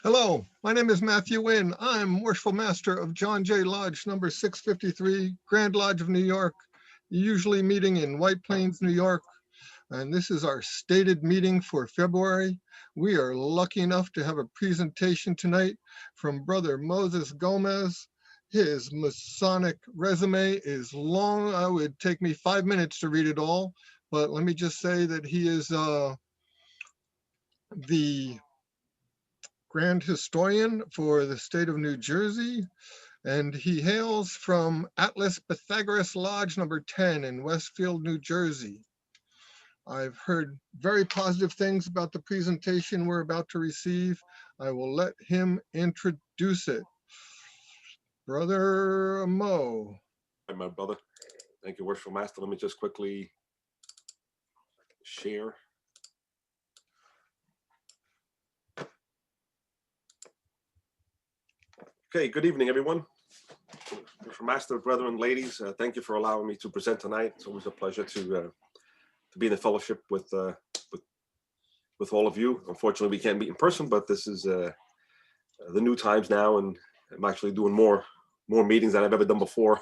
Hello, my name is Matthew Wynn. I'm Worshipful Master of John J. Lodge, number 653, Grand Lodge of New York, usually meeting in White Plains, New York. And this is our stated meeting for February. We are lucky enough to have a presentation tonight from Brother Moises Gomez. His Masonic resume is long. It would take me 5 minutes to read it all, but let me just say that he is the Grand Historian for the state of New Jersey, and he hails from Atlas Pythagoras Lodge number 10 in Westfield, New Jersey. I've heard very positive things about the presentation we're about to receive. I will let him introduce it. Brother Mo. Hi, my brother. Thank you, Worshipful Master. Let me just quickly share. Okay, good evening, everyone. Worshipful Master, brethren, ladies, thank you for allowing me to present tonight. It's always a pleasure to be in the fellowship with all of you. Unfortunately, we can't meet in person, but this is the new times now, and I'm actually doing more meetings than I've ever done before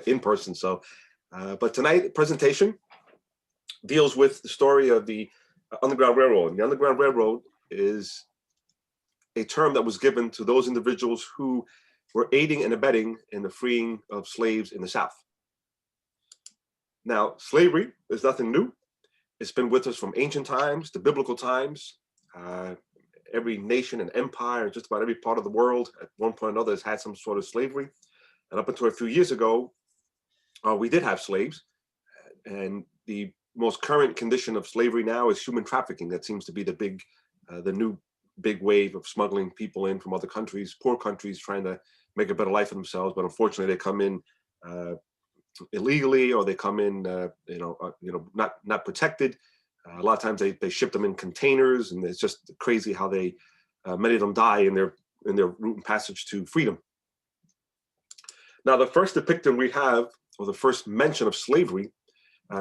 in person. So, but tonight, the presentation deals with the story of the Underground Railroad. And the Underground Railroad is a term that was given to those individuals who were aiding and abetting in the freeing of slaves in the South. Now, slavery is nothing new. It's been with us from ancient times to biblical times. Every nation and empire, just about every part of the world at one point or another has had some sort of slavery. And up until a few years ago, we did have slaves. And the most current condition of slavery now is human trafficking. That seems to be the new big wave of smuggling people in from other countries, poor countries trying to make a better life for themselves. But unfortunately, they come in illegally, or they come in, not protected. A lot of times they ship them in containers, and it's just crazy how many of them die in their route and passage to freedom. Now, the first depiction we have, or the first mention of slavery,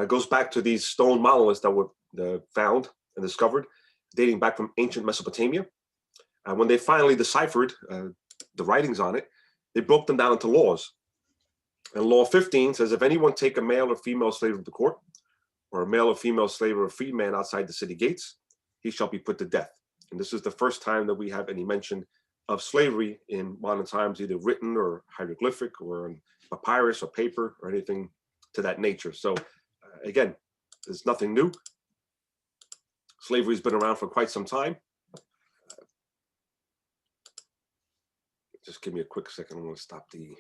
goes back to these stone monoliths that were found and discovered, dating back from ancient Mesopotamia. When they finally deciphered the writings on it, they broke them down into laws. And Law 15 says, if anyone take a male or female slave of the court, or a male or female slave or a free man outside the city gates, he shall be put to death. And this is the first time that we have any mention of slavery in modern times, either written or hieroglyphic or on papyrus or paper or anything to that nature. So again, there's nothing new. Slavery's been around for quite some time. Just give me a quick second. I'm going to stop the...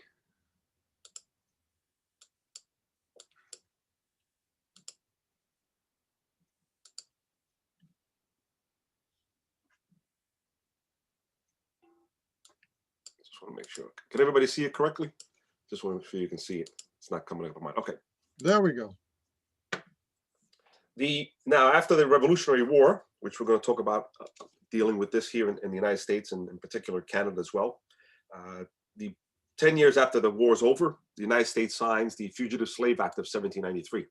Just want to make sure. Can everybody see it correctly? Just want to make sure you can see it. It's not coming up on mine. Okay. There we go. Now, after the Revolutionary War, which we're going to talk about dealing with this here in the United States, and in particular Canada as well, the 10 years after the war is over, the United States signs the Fugitive Slave Act of 1793.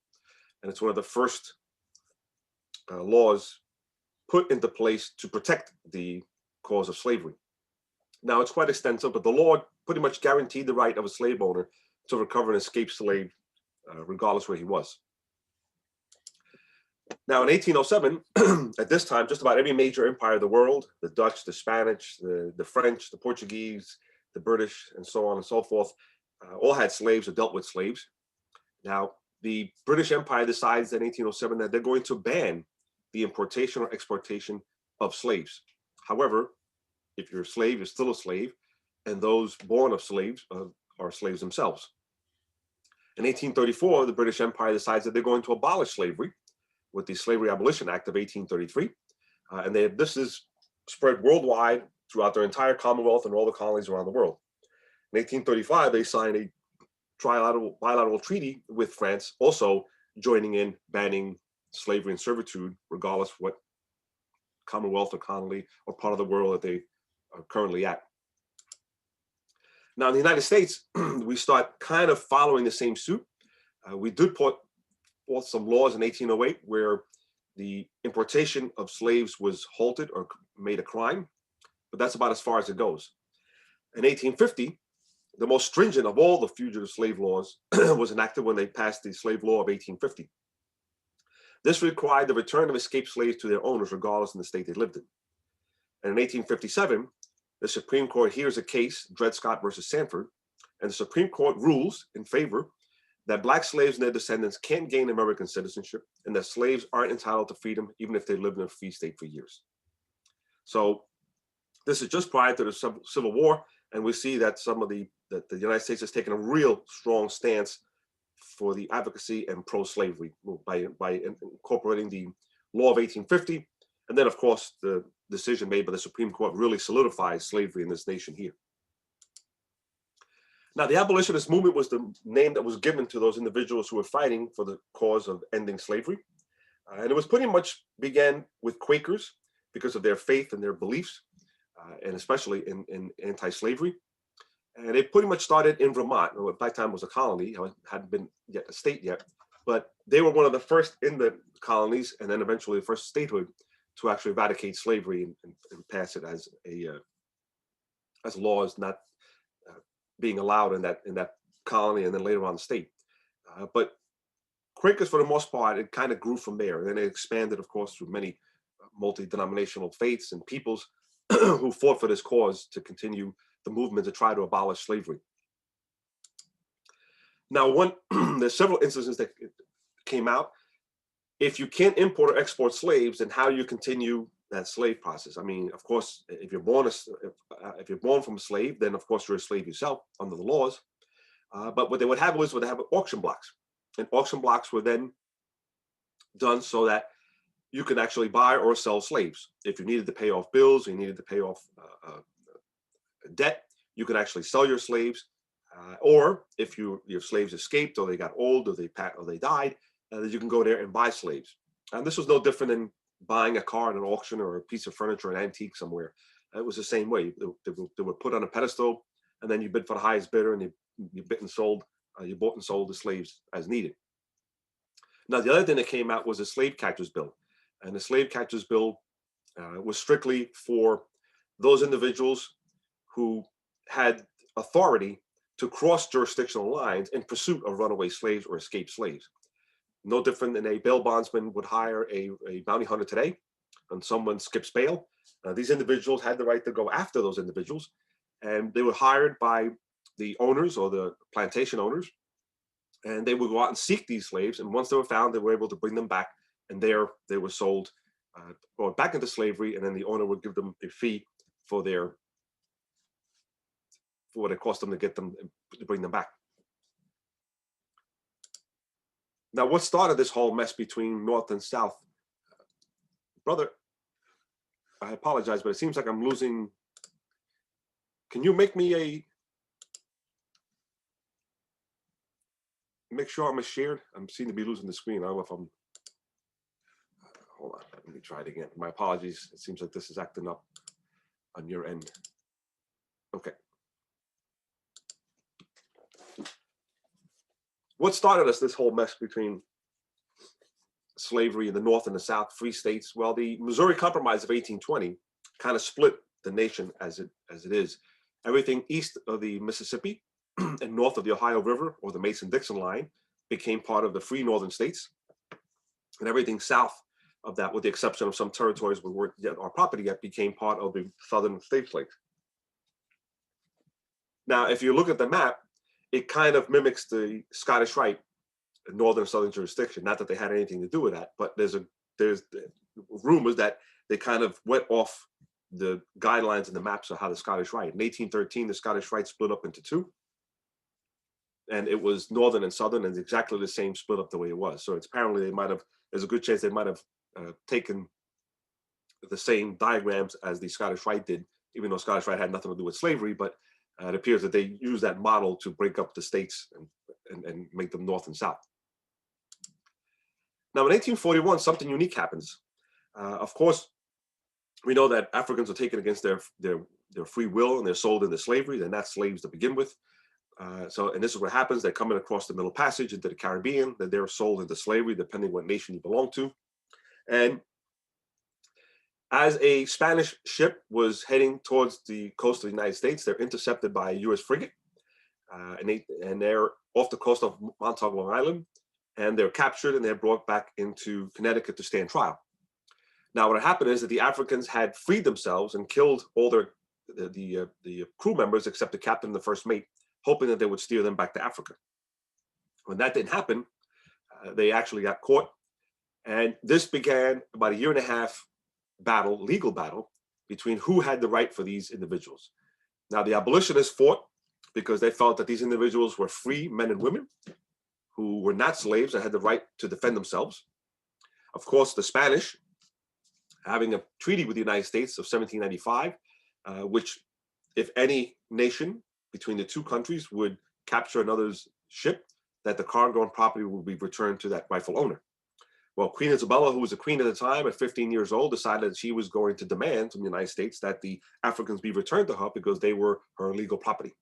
And it's one of the first laws put into place to protect the cause of slavery. Now, it's quite extensive, but the law pretty much guaranteed the right of a slave owner to recover an escaped slave, regardless where he was. Now, in 1807, at this time, just about every major empire of the world, the Dutch, the Spanish, the French, the Portuguese, the British, and so on and so forth, all had slaves or dealt with slaves. Now, the British Empire decides in 1807 that they're going to ban the importation or exportation of slaves. However, if you're a slave, you're still a slave, and those born of slaves are slaves themselves. In 1834, the British Empire decides that they're going to abolish slavery with the Slavery Abolition Act of 1833. And this is spread worldwide throughout their entire Commonwealth and all the colonies around the world. In 1835, they signed a bilateral treaty with France, also joining in banning slavery and servitude, regardless of what Commonwealth or colony or part of the world that they are currently at. Now, in the United States, we start kind of following the same suit. We did put forth some laws in 1808 where the importation of slaves was halted or made a crime. but that's about as far as it goes. In 1850, the most stringent of all the fugitive slave laws was enacted when they passed the Slave Law of 1850. This required the return of escaped slaves to their owners, regardless of the state they lived in. And in 1857, the Supreme Court hears a case, Dred Scott versus Sanford, and the Supreme Court rules in favor that Black slaves and their descendants can't gain American citizenship, and that slaves aren't entitled to freedom even if they lived in a free state for years. So this is just prior to the Civil War, and we see that the United States has taken a real strong stance for the advocacy and pro-slavery by incorporating the law of 1850, and then of course the decision made by the Supreme Court really solidifies slavery in this nation here. Now, the Abolitionist Movement was the name that was given to those individuals who were fighting for the cause of ending slavery. And it was pretty much began with Quakers because of their faith and their beliefs, and especially in anti-slavery. And it pretty much started in Vermont, at that time was a colony, it hadn't been yet a state yet, but they were one of the first in the colonies, and then eventually the first statehood to actually eradicate slavery and pass it as laws not being allowed in that colony, and then later on the state. But Quakers, for the most part, it kind of grew from there, and then it expanded, of course, through many multi-denominational faiths and peoples who fought for this cause to continue the movement to try to abolish slavery. Now, there's several instances that came out. If you can't import or export slaves, then how do you continue that slave process? I mean, of course, if you're born from a slave, then of course you're a slave yourself under the laws. But what they would have was auction blocks, and auction blocks were then done so that you could actually buy or sell slaves. If you needed to pay off bills, or you needed to pay off debt, you could actually sell your slaves. Or if your slaves escaped, or they got old, or they died, you can go there and buy slaves. And this was no different than buying a car at an auction or a piece of furniture, an antique somewhere. It was the same way. They were put on a pedestal, and then you bid for the highest bidder, and you bought and sold the slaves as needed. Now, the other thing that came out was the Slave Catchers Bill. And the Slave Catchers Bill was strictly for those individuals who had authority to cross jurisdictional lines in pursuit of runaway slaves or escaped slaves. No different than a bail bondsman would hire a bounty hunter today, and someone skips bail. These individuals had the right to go after those individuals, and they were hired by the owners or the plantation owners, and they would go out and seek these slaves. And once they were found, they were able to bring them back, and there they were sold, brought back into slavery, and then the owner would give them a fee for what it cost them to bring them back. Now, what started this whole mess between North and South? Brother, I apologize, but it seems like I'm losing. Can you make sure I'm shared? I seem to be losing the screen. I don't know if I'm, hold on, let me try it again. My apologies. It seems like this is acting up on your end. Okay. What started this whole mess between slavery in the North and the South, free states? Well, the Missouri Compromise of 1820 kind of split the nation as it is. Everything east of the Mississippi and north of the Ohio River, or the Mason-Dixon line, became part of the free northern states. And everything south of that, with the exception of some territories where weren't yet our property yet, became part of the southern slave states. Now, if you look at the map, it kind of mimics the Scottish Rite, northern southern jurisdiction. Not that they had anything to do with that, but there's rumors that they kind of went off the guidelines and the maps of how the Scottish Rite. In 1813, the Scottish Rite split up into two, and it was northern and southern, and exactly the same split up the way it was. So it's apparently there's a good chance they might have taken the same diagrams as the Scottish Rite did, even though Scottish Rite had nothing to do with slavery, but it appears that they used that model to break up the states and make them north and south. Now, in 1841, something unique happens. Of course, we know that Africans are taken against their free will, and they're sold into slavery. They're not slaves to begin with. And this is what happens. They're coming across the Middle Passage into the Caribbean, that they're sold into slavery, depending what nation you belong to. And As a Spanish ship was heading towards the coast of the United States, they're intercepted by a U.S. frigate, and they're off the coast of Montauk, Long Island, and they're captured and they're brought back into Connecticut to stand trial. Now, what happened is that the Africans had freed themselves and killed all the crew members except the captain and the first mate, hoping that they would steer them back to Africa. When that didn't happen, they actually got caught, and this began about a 1.5 year legal battle between who had the right for these individuals. Now, the abolitionists fought because they felt that these individuals were free men and women who were not slaves and had the right to defend themselves. Of course, the Spanish, having a treaty with the United States of 1795, which if any nation between the two countries would capture another's ship, that the cargo and property would be returned to that rightful owner. Well, Queen Isabella, who was the queen at the time at 15 years old, decided that she was going to demand from the United States that the Africans be returned to her because they were her legal property.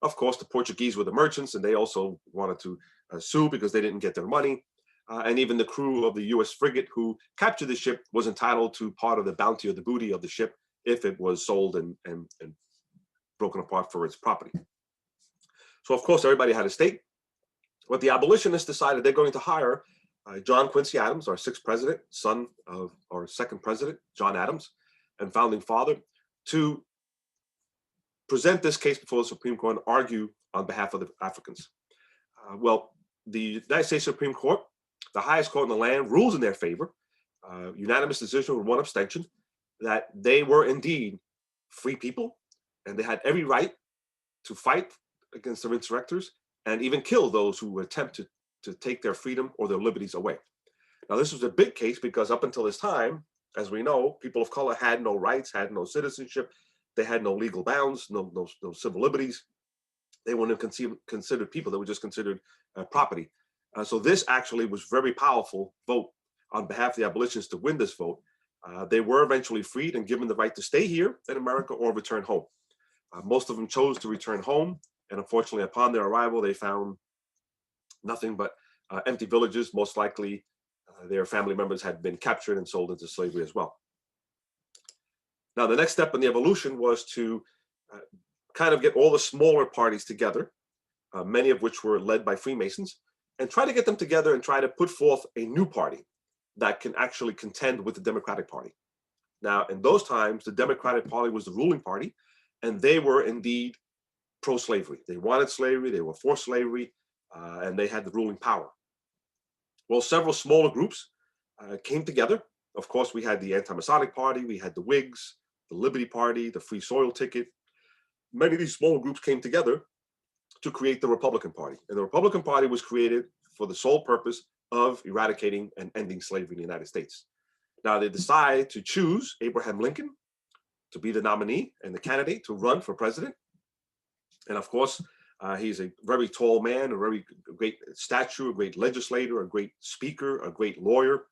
Of course, the Portuguese were the merchants, and they also wanted to sue because they didn't get their money. And even the crew of the U.S. frigate who captured the ship was entitled to part of the bounty or the booty of the ship if it was sold and broken apart for its property. So, of course, everybody had a stake. But the abolitionists decided they're going to hire John Quincy Adams, our 6th president, son of our 2nd president, John Adams, and founding father, to present this case before the Supreme Court and argue on behalf of the Africans. Well, the United States Supreme Court, the highest court in the land, rules in their favor, unanimous decision with 1 abstention, that they were indeed free people and they had every right to fight against their insurrectors and even kill those who would attempt to take their freedom or their liberties away. Now, this was a big case because up until this time, as we know, people of color had no rights, had no citizenship, they had no legal bounds, no civil liberties. They weren't considered people, they were just considered property. So this actually was very powerful vote on behalf of the abolitionists to win this vote. They were eventually freed and given the right to stay here in America or return home. Most of them chose to return home, and unfortunately, upon their arrival, they found nothing but empty villages. Most likely, their family members had been captured and sold into slavery as well. Now, the next step in the evolution was to kind of get all the smaller parties together, many of which were led by Freemasons, and try to get them together and try to put forth a new party that can actually contend with the Democratic Party. Now, in those times, the Democratic Party was the ruling party, and they were indeed pro-slavery. They wanted slavery, they were for slavery, and they had the ruling power. Well, several smaller groups came together. Of course, we had the Anti-Masonic Party, we had the Whigs, the Liberty Party, the Free Soil Ticket. Many of these smaller groups came together to create the Republican Party. And the Republican Party was created for the sole purpose of eradicating and ending slavery in the United States. Now, they decided to choose Abraham Lincoln to be the nominee and the candidate to run for president. And of course, he's a very tall man, a very great stature, a great legislator, a great speaker, a great lawyer.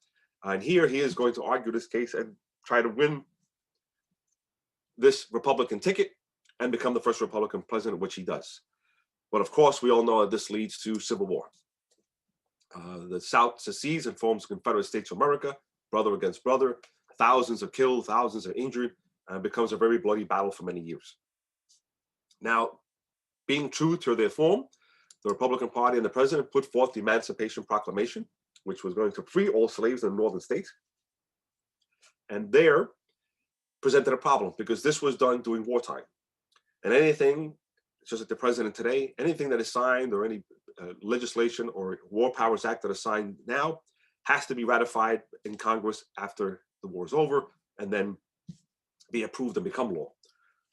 And here he is going to argue this case and try to win this Republican ticket and become the first Republican president, which he does. But of course, we all know that this leads to civil war. The South secedes and forms the Confederate States of America, brother against brother. Thousands are killed, thousands are injured, and it becomes a very bloody battle for many years. Now, being true to their form, the Republican Party and the president put forth the Emancipation Proclamation, which was going to free all slaves in the northern states. And there presented a problem because this was done during wartime. And anything, just like the president today, anything that is signed or any legislation or War Powers Act that is signed now has to be ratified in Congress after the war is over and then be approved and become law.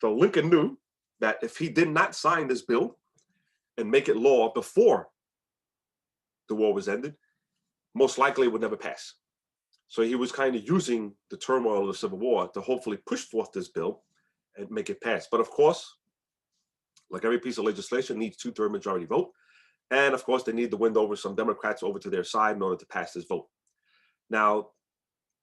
So Lincoln knew that if he did not sign this bill and make it law before the war was ended, most likely it would never pass. So he was kind of using the turmoil of the Civil War to hopefully push forth this bill and make it pass. But of course, like every piece of legislation, needs 2/3 majority vote. And of course, they need to win over some Democrats over to their side in order to pass this vote. Now,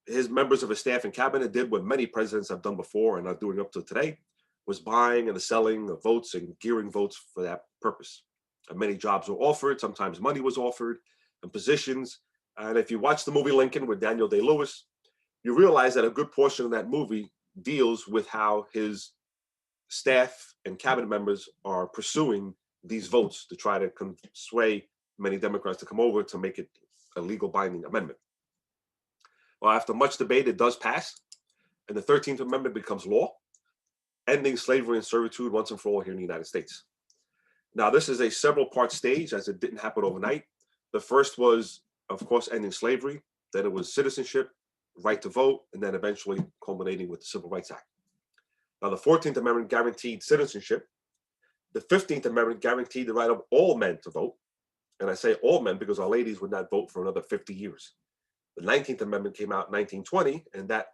his members of his staff and cabinet did what many presidents have done before and are doing up to today, was buying and the selling of votes and gearing votes for that purpose. And many jobs were offered, sometimes money was offered, and positions. And if you watch the movie Lincoln with Daniel Day-Lewis, you realize that a good portion of that movie deals with how his staff and cabinet members are pursuing these votes to try to sway many Democrats to come over to make it a legal binding amendment. Well, after much debate, it does pass, and the 13th Amendment becomes law, ending slavery and servitude once and for all here in the United States. Now, this is a several-part stage, as it didn't happen overnight. The first was, of course, ending slavery. Then it was citizenship, right to vote, and then eventually culminating with the Civil Rights Act. Now, the 14th Amendment guaranteed citizenship. The 15th Amendment guaranteed the right of all men to vote. And I say all men because our ladies would not vote for another 50 years. The 19th Amendment came out in 1920, and that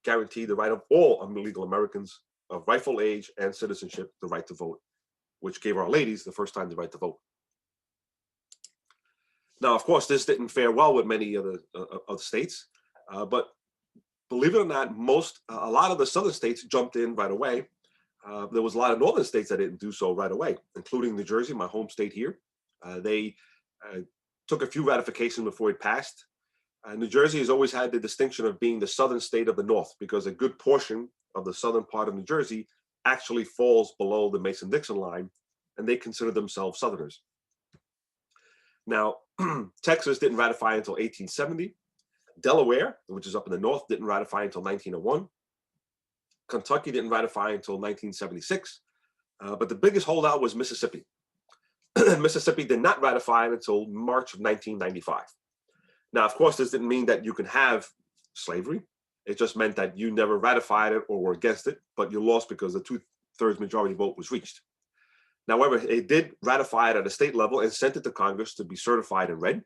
guaranteed the right of all illegal Americans of rightful age and citizenship the right to vote, which gave our ladies the first time the right to vote. Now, of course, this didn't fare well with many other states, but believe it or not, a lot of the southern states jumped in right away. There was a lot of northern states that didn't do so right away, including New Jersey, my home state here. They took a few ratifications before it passed. New Jersey has always had the distinction of being the southern state of the North, because a good portion of the southern part of New Jersey actually falls below the Mason-Dixon line, and they consider themselves Southerners. Now, Texas didn't ratify until 1870. Delaware, which is up in the north, didn't ratify until 1901. Kentucky didn't ratify until 1976. But the biggest holdout was Mississippi. Mississippi did not ratify until March of 1995. Now, of course, this didn't mean that you can have slavery. It just meant that you never ratified it or were against it, but you lost because the 2/3 majority vote was reached. However, it did ratify it at a state level and sent it to Congress to be certified and read.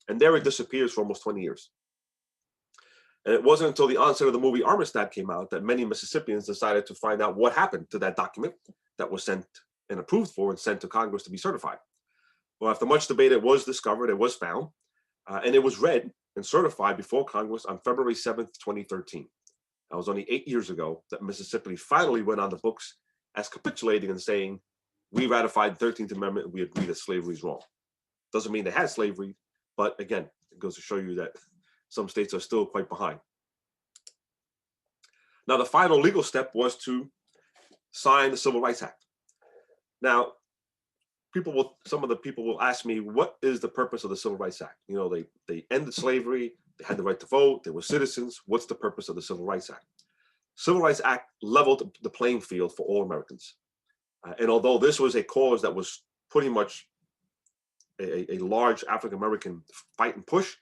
And there it disappears for almost 20 years. And it wasn't until the onset of the movie Armistead came out that many Mississippians decided to find out what happened to that document that was sent and approved for and sent to Congress to be certified. Well, after much debate, it was discovered, it was found, and it was read and certified before Congress on February 7th, 2013. That was only 8 years ago that Mississippi finally went on the books as capitulating and saying, we ratified the 13th Amendment and we agree that slavery is wrong. Doesn't mean they had slavery, but again, it goes to show you that some states are still quite behind. Now, the final legal step was to sign the Civil Rights Act. Now, some of the people will ask me, what is the purpose of the Civil Rights Act? You know, they ended slavery, they had the right to vote, they were citizens. What's the purpose of the Civil Rights Act? Civil Rights Act leveled the playing field for all Americans. And although this was a cause that was pretty much a large African-American fight and push,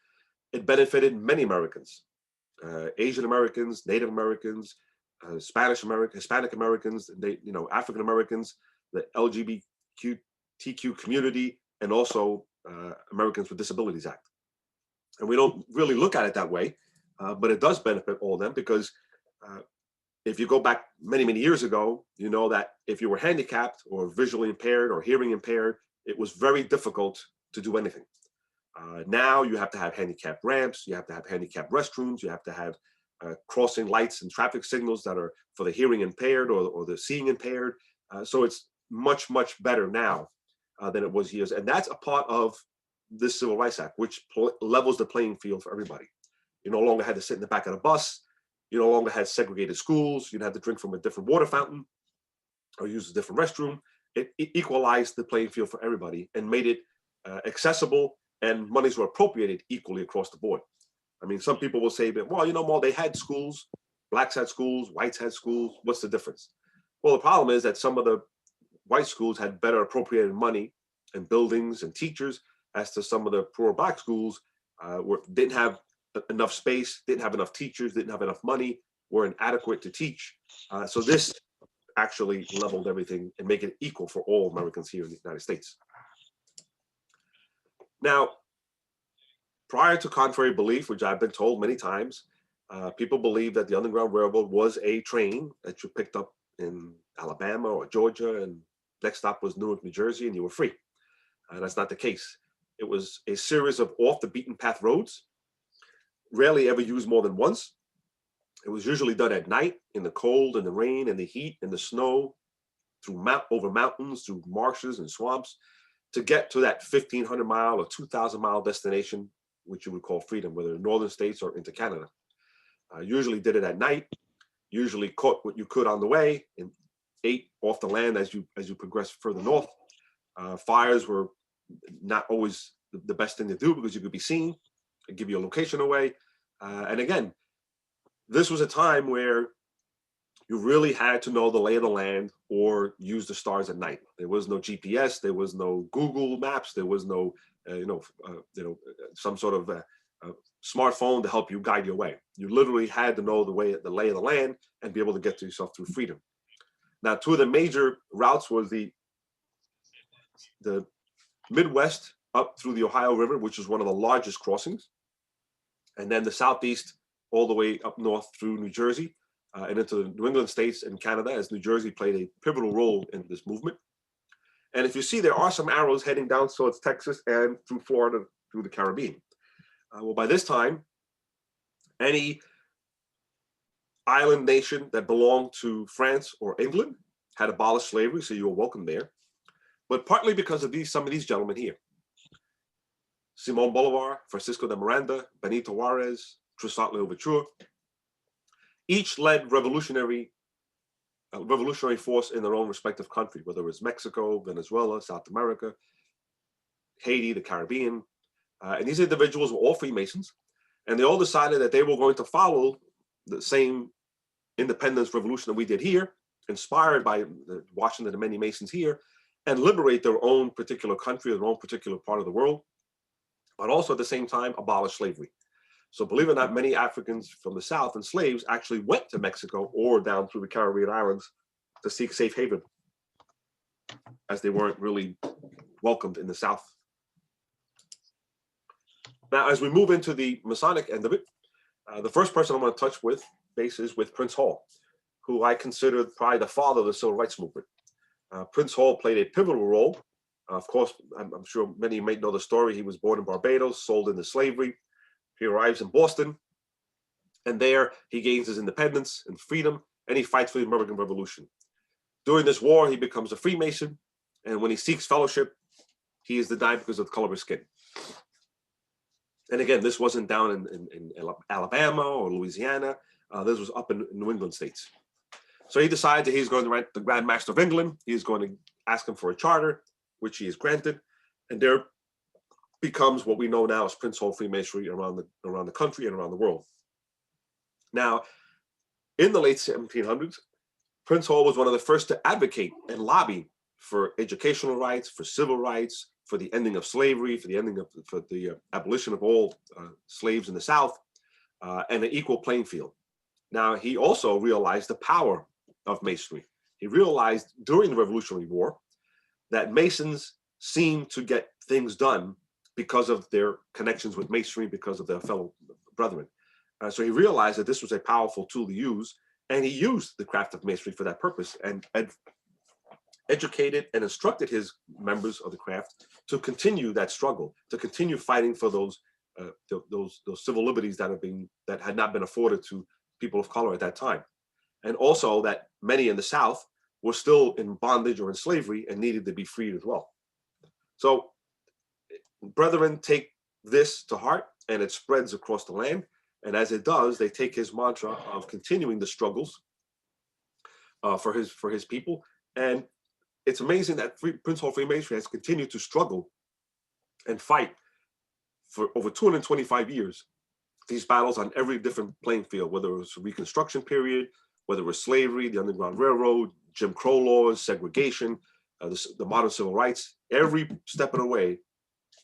it benefited many Americans, Asian Americans, Native Americans, Hispanic Americans, African Americans, the LGBTQ community, and also Americans with Disabilities Act. And we don't really look at it that way, but it does benefit all of them because if you go back many, many years ago, you know that if you were handicapped or visually impaired or hearing impaired, it was very difficult to do anything. Now you have to have handicapped ramps, you have to have handicapped restrooms, you have to have crossing lights and traffic signals that are for the hearing impaired or the seeing impaired. So it's much, much better now than it was years. And that's a part of this Civil Rights Act, which levels the playing field for everybody. You no longer had to sit in the back of the bus. You no longer had segregated schools. You'd have to drink from a different water fountain or use a different restroom. It equalized the playing field for everybody and made it accessible, and monies were appropriated equally across the board. I mean, some people will say, well, they had schools, blacks had schools, whites had schools. What's the difference? Well, the problem is that some of the white schools had better appropriated money and buildings and teachers as to some of the poor black schools didn't have enough space, didn't have enough teachers, didn't have enough money, were inadequate to teach. So this actually leveled everything and make it equal for all Americans here in the United States. Now, prior to contrary belief, which I've been told many times, people believe that the Underground Railroad was a train that you picked up in Alabama or Georgia, and next stop was Newark, New Jersey, and you were free. That's not the case. It was a series of off the beaten path roads, rarely ever used more than once. It was usually done at night in the cold and the rain and the heat and the snow, over mountains, through marshes and swamps, to get to that 1,500 mile or 2,000 mile destination, which you would call freedom, whether in northern states or into Canada. Usually did it at night, usually caught what you could on the way and ate off the land as you progressed further north. Fires were not always the best thing to do because you could be seen and give your location away. And again, this was a time where you really had to know the lay of the land or use the stars at night. There was no GPS, there was no Google Maps, there was no, some sort of smartphone to help you guide your way. You literally had to know the lay of the land and be able to get to yourself through freedom. Now, two of the major routes was the Midwest up through the Ohio River, which is one of the largest crossings, and then the Southeast all the way up north through New Jersey and into the New England states and Canada, as New Jersey played a pivotal role in this movement. And if you see, there are some arrows heading down towards Texas and through Florida, through the Caribbean. Well, by this time, any island nation that belonged to France or England had abolished slavery, so you were welcome there. But partly because of some of these gentlemen here: Simon Bolivar, Francisco de Miranda, Benito Juarez, Toussaint Louverture, each led revolutionary force in their own respective country, whether it was Mexico, Venezuela, South America, Haiti, the Caribbean. And these individuals were all Freemasons, and they all decided that they were going to follow the same independence revolution that we did here, inspired by Washington and many Masons here, and liberate their own particular country, their own particular part of the world, but also at the same time abolish slavery. So believe it or not, many Africans from the South and slaves actually went to Mexico or down through the Caribbean islands to seek safe haven, as they weren't really welcomed in the South. Now, as we move into the Masonic end of it, the first person I want to touch base is with Princehole, who I consider probably the father of the Civil Rights Movement. Princehole played a pivotal role. Of course, I'm sure many may know the story. He was born in Barbados, sold into slavery. He arrives in Boston, and there he gains his independence and freedom, and he fights for the American Revolution. During this war, he becomes a Freemason, and when he seeks fellowship, he is denied because of the color of his skin. And again, this wasn't down in Alabama or Louisiana. This was up in New England states. So he decides that he's going to write the Grand Master of England. He's going to ask him for a charter, which he is granted. And there becomes what we know now as Princehole Freemasonry around the country and around the world. Now, in the late 1700s, Princehole was one of the first to advocate and lobby for educational rights, for civil rights, for the ending of slavery, for the abolition of all slaves in the South, and an equal playing field. Now, he also realized the power of Masonry. He realized during the Revolutionary War that Masons seemed to get things done because of their connections with Masonry, because of their fellow brethren. So he realized that this was a powerful tool to use, and he used the craft of Masonry for that purpose, and educated and instructed his members of the craft to continue that struggle, to continue fighting for those civil liberties that had not been afforded to people of color at that time. And also that many in the South were still in bondage or in slavery and needed to be freed as well. So brethren take this to heart, and it spreads across the land. And as it does, they take his mantra of continuing the struggles for his people. And it's amazing that Princehole Freemasonry has continued to struggle and fight for over 225 years, these battles on every different playing field, whether it was the Reconstruction period, whether it was slavery, the Underground Railroad, Jim Crow laws, segregation, the modern civil rights. Every step of the way,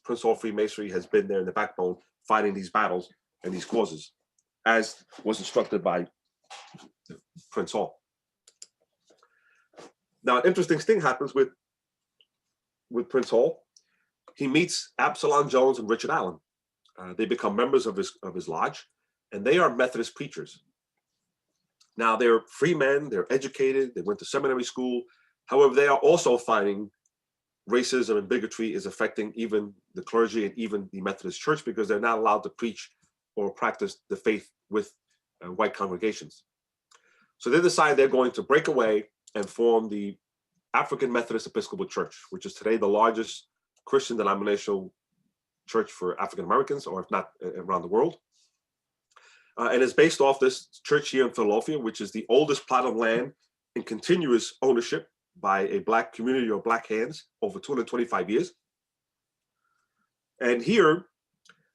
Princehole Freemasonry has been there in the backbone, fighting these battles and these causes, as was instructed by Princehole. Now, an interesting thing happens with Princehole. He meets Absalom Jones and Richard Allen. They become members of his lodge, and they are Methodist preachers. Now, they're free men, they're educated, they went to seminary school. However, they are also finding racism and bigotry is affecting even the clergy and even the Methodist Church, because they're not allowed to preach or practice the faith with white congregations. So they decide they're going to break away and form the African Methodist Episcopal Church, which is today the largest Christian denominational church for African Americans, or if not around the world. And it's based off this church here in Philadelphia, which is the oldest plot of land in continuous ownership by a Black community or Black hands over 225 years. And here,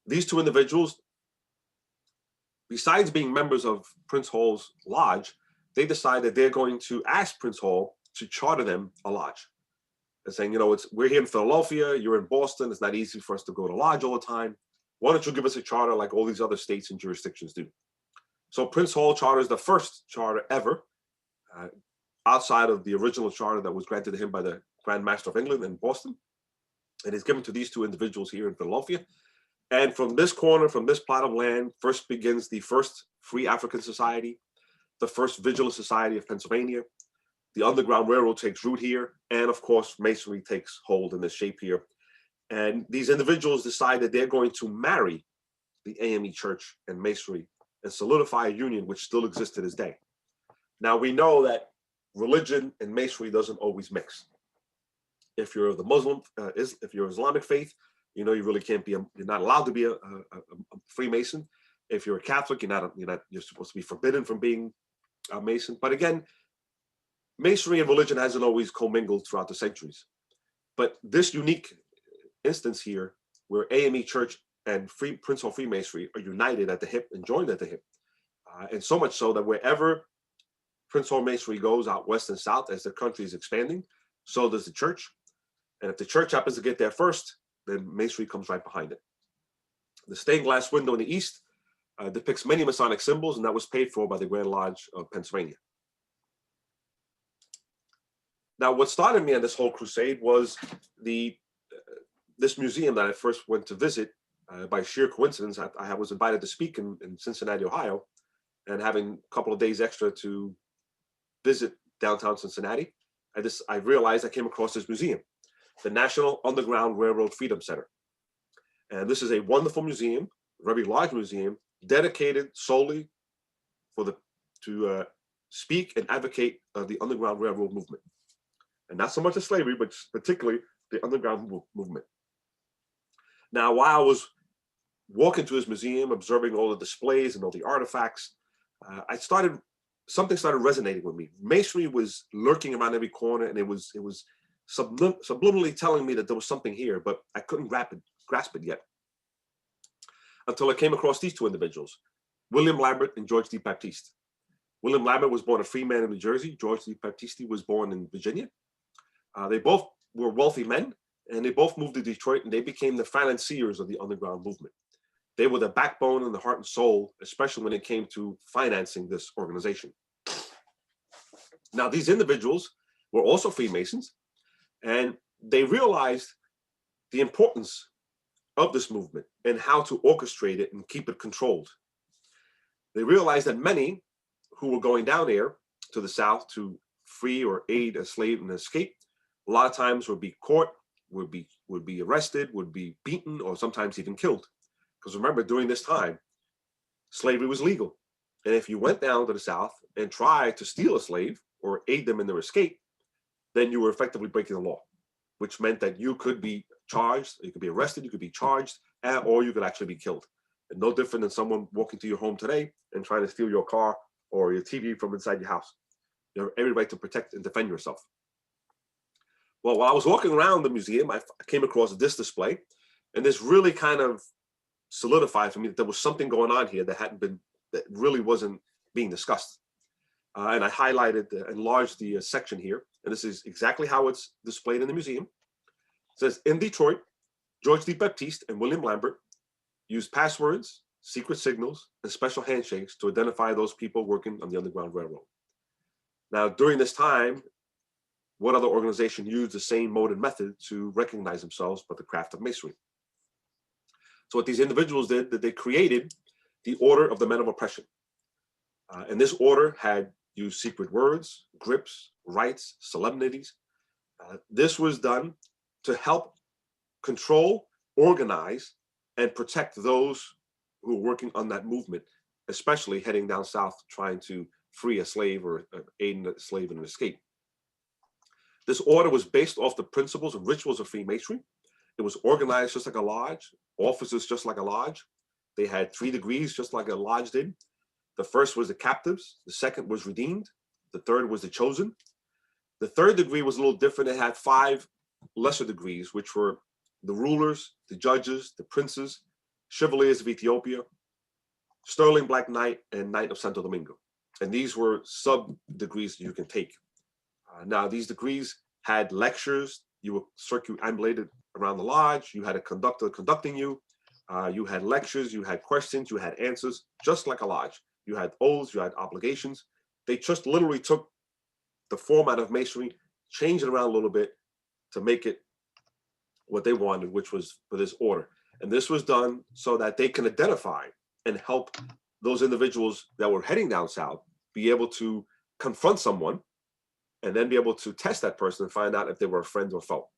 these two individuals, besides being members of Princehole's lodge, they decide that they're going to ask Princehole to charter them a lodge. And saying, you know, we're here in Philadelphia, you're in Boston, it's not easy for us to go to lodge all the time. Why don't you give us a charter like all these other states and jurisdictions do? So Princehole charters the first charter ever, outside of the original charter that was granted to him by the Grand Master of England in Boston. And it's given to these two individuals here in Philadelphia. And from this corner, from this plot of land, first begins the first Free African Society, the first Vigilant Society of Pennsylvania. The Underground Railroad takes root here. And of course, Masonry takes hold in this shape here. And these individuals decide that they're going to marry the AME Church and Masonry and solidify a union which still exists to this day. Now, we know that religion and Masonry doesn't always mix. If you're the Muslim, if you're Islamic faith, you know, you really can't be, you're not allowed to be a Freemason. If you're a Catholic, you're supposed to be forbidden from being a Mason. But again, Masonry and religion hasn't always commingled throughout the centuries. But this unique instance here, where AME Church and Princehole Freemasonry are united at the hip and joined at the hip. And so much so that wherever Princehole Masonry goes out west and south as the country is expanding, so does the church. And if the church happens to get there first, then Masonry comes right behind it. The stained glass window in the east depicts many Masonic symbols, and that was paid for by the Grand Lodge of Pennsylvania. Now, what started me on this whole crusade was this museum that I first went to visit by sheer coincidence. I was invited to speak in Cincinnati, Ohio, and having a couple of days extra to visit downtown Cincinnati, I realized I came across this museum, the National Underground Railroad Freedom Center. And this is a wonderful museum, very large museum, dedicated solely to speak and advocate the Underground Railroad movement. And not so much of slavery, but particularly the Underground movement. Now, while I was walking to this museum, observing all the displays and all the artifacts, something started resonating with me. Masonry was lurking around every corner, and it was subliminally telling me that there was something here, but I couldn't grasp it yet. Until I came across these two individuals, William Lambert and George D. Baptiste. William Lambert was born a free man in New Jersey. George D. Baptiste was born in Virginia. They both were wealthy men, and they both moved to Detroit, and they became the financiers of the underground movement. They were the backbone and the heart and soul, especially when it came to financing this organization. Now, these individuals were also Freemasons, and they realized the importance of this movement and how to orchestrate it and keep it controlled. They realized that many who were going down there to the South to free or aid a slave in escape, a lot of times would be caught, would be arrested, would be beaten, or sometimes even killed. Because remember, during this time, slavery was legal. And if you went down to the South and tried to steal a slave or aid them in their escape, then you were effectively breaking the law, which meant that you could be charged, you could be arrested, you could be charged, or you could actually be killed. And no different than someone walking to your home today and trying to steal your car or your TV from inside your house. You have every right to protect and defend yourself. Well, while I was walking around the museum, I came across this display, and this really kind of solidified for me that there was something going on here that really wasn't being discussed. And I highlighted, enlarged the section here, and this is exactly how it's displayed in the museum. It says, in Detroit, George D. Baptiste and William Lambert used passwords, secret signals, and special handshakes to identify those people working on the Underground Railroad. Now, during this time, what other organization used the same mode and method to recognize themselves but the craft of Masonry? So what these individuals did, that they created the Order of the Men of Oppression. And this order had used secret words, grips, rites, solemnities. This was done to help control, organize, and protect those who were working on that movement, especially heading down south trying to free a slave or aid a slave in an escape. This order was based off the principles and rituals of Freemasonry. It was organized just like a lodge, officers just like a lodge, They had 3 degrees, just like a lodge did. The first was the captives. The second was redeemed. The third was the chosen. The third degree was a little different. It had 5 lesser degrees, which were the rulers, the judges, the princes, chevaliers of Ethiopia, sterling black knight, and knight of Santo Domingo. And these were sub degrees you can take. Now, these degrees had lectures. You were circumambulated around the lodge. You had a conductor conducting you. You had lectures. You had questions. You had answers, just like a lodge. You had oaths. You had obligations. They just literally took the format of Masonry, changed it around a little bit to make it what they wanted, which was for this order. And this was done so that they can identify and help those individuals that were heading down south be able to confront someone and then be able to test that person and find out if they were a friend or foe.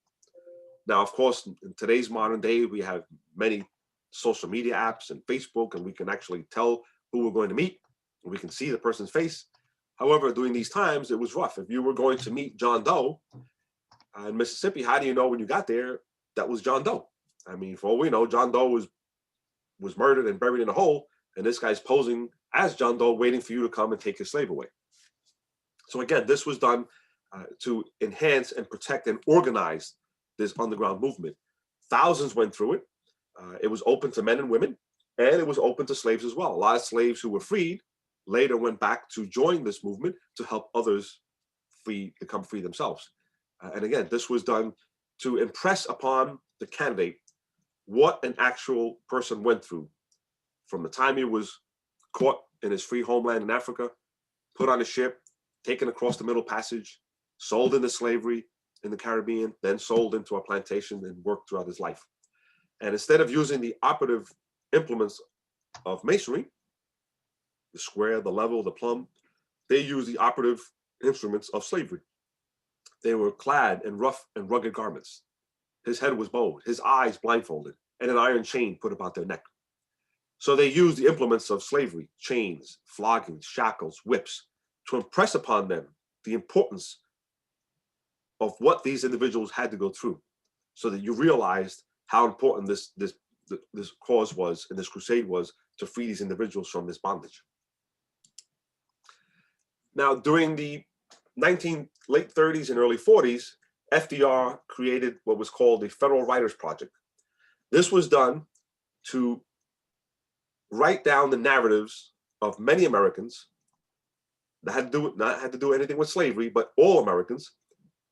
Now, of course, in today's modern day, we have many social media apps and Facebook, and we can actually tell who we're going to meet. We can see the person's face. However, during these times, it was rough. If you were going to meet John Doe in Mississippi, how do you know when you got there that was John Doe? I mean, for all we know, John Doe was murdered and buried in a hole, and this guy's posing as John Doe, waiting for you to come and take his slave away. So again, this was done to enhance and protect and organize this underground movement. Thousands went through it. It was open to men and women, and it was open to slaves as well. A lot of slaves who were freed later went back to join this movement to help others become free themselves. And again, this was done to impress upon the candidate what an actual person went through from the time he was caught in his free homeland in Africa, put on a ship, taken across the Middle Passage, sold into slavery in the Caribbean, then sold into a plantation and worked throughout his life. And instead of using the operative implements of Masonry, the square, the level, the plumb, they used the operative instruments of slavery. They were clad in rough and rugged garments. His head was bowed, his eyes blindfolded, and an iron chain put about their neck. So they used the implements of slavery, chains, floggings, shackles, whips, to impress upon them the importance of what these individuals had to go through, so that you realized how important this cause was and this crusade was to free these individuals from this bondage. Now, during the late 30s and early 40s, FDR created what was called the Federal Writers Project. This was done to write down the narratives of many Americans that had to do not had to do anything with slavery, but all Americans,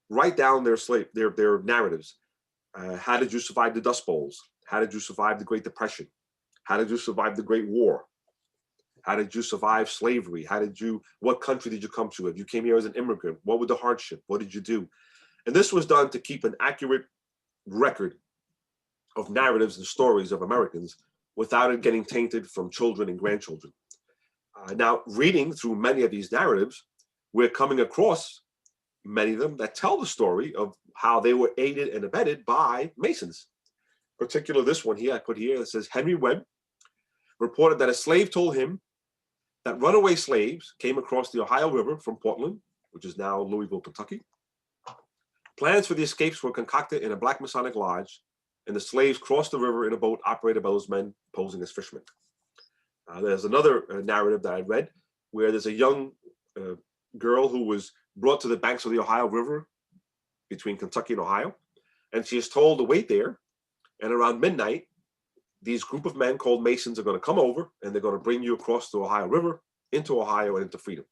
write down their narratives. How did you survive the Dust Bowls? How did you survive the Great Depression? How did you survive the Great War? How did you survive slavery? What country did you come to? If you came here as an immigrant, what was the hardship? What did you do? And this was done to keep an accurate record of narratives and stories of Americans without it getting tainted from children and grandchildren. Now, reading through many of these narratives, we're coming across many of them that tell the story of how they were aided and abetted by Masons. Particularly this one here, I put here, that says Henry Webb reported that a slave told him that runaway slaves came across the Ohio River from Portland, which is now Louisville, Kentucky. Plans for the escapes were concocted in a black Masonic lodge, and the slaves crossed the river in a boat operated by those men posing as fishermen. There's another narrative that I read where there's a young girl who was brought to the banks of the Ohio River between Kentucky and Ohio, and she is told to wait there, and around midnight, these group of men called Masons are going to come over, and they're going to bring you across the Ohio River into Ohio and into freedom.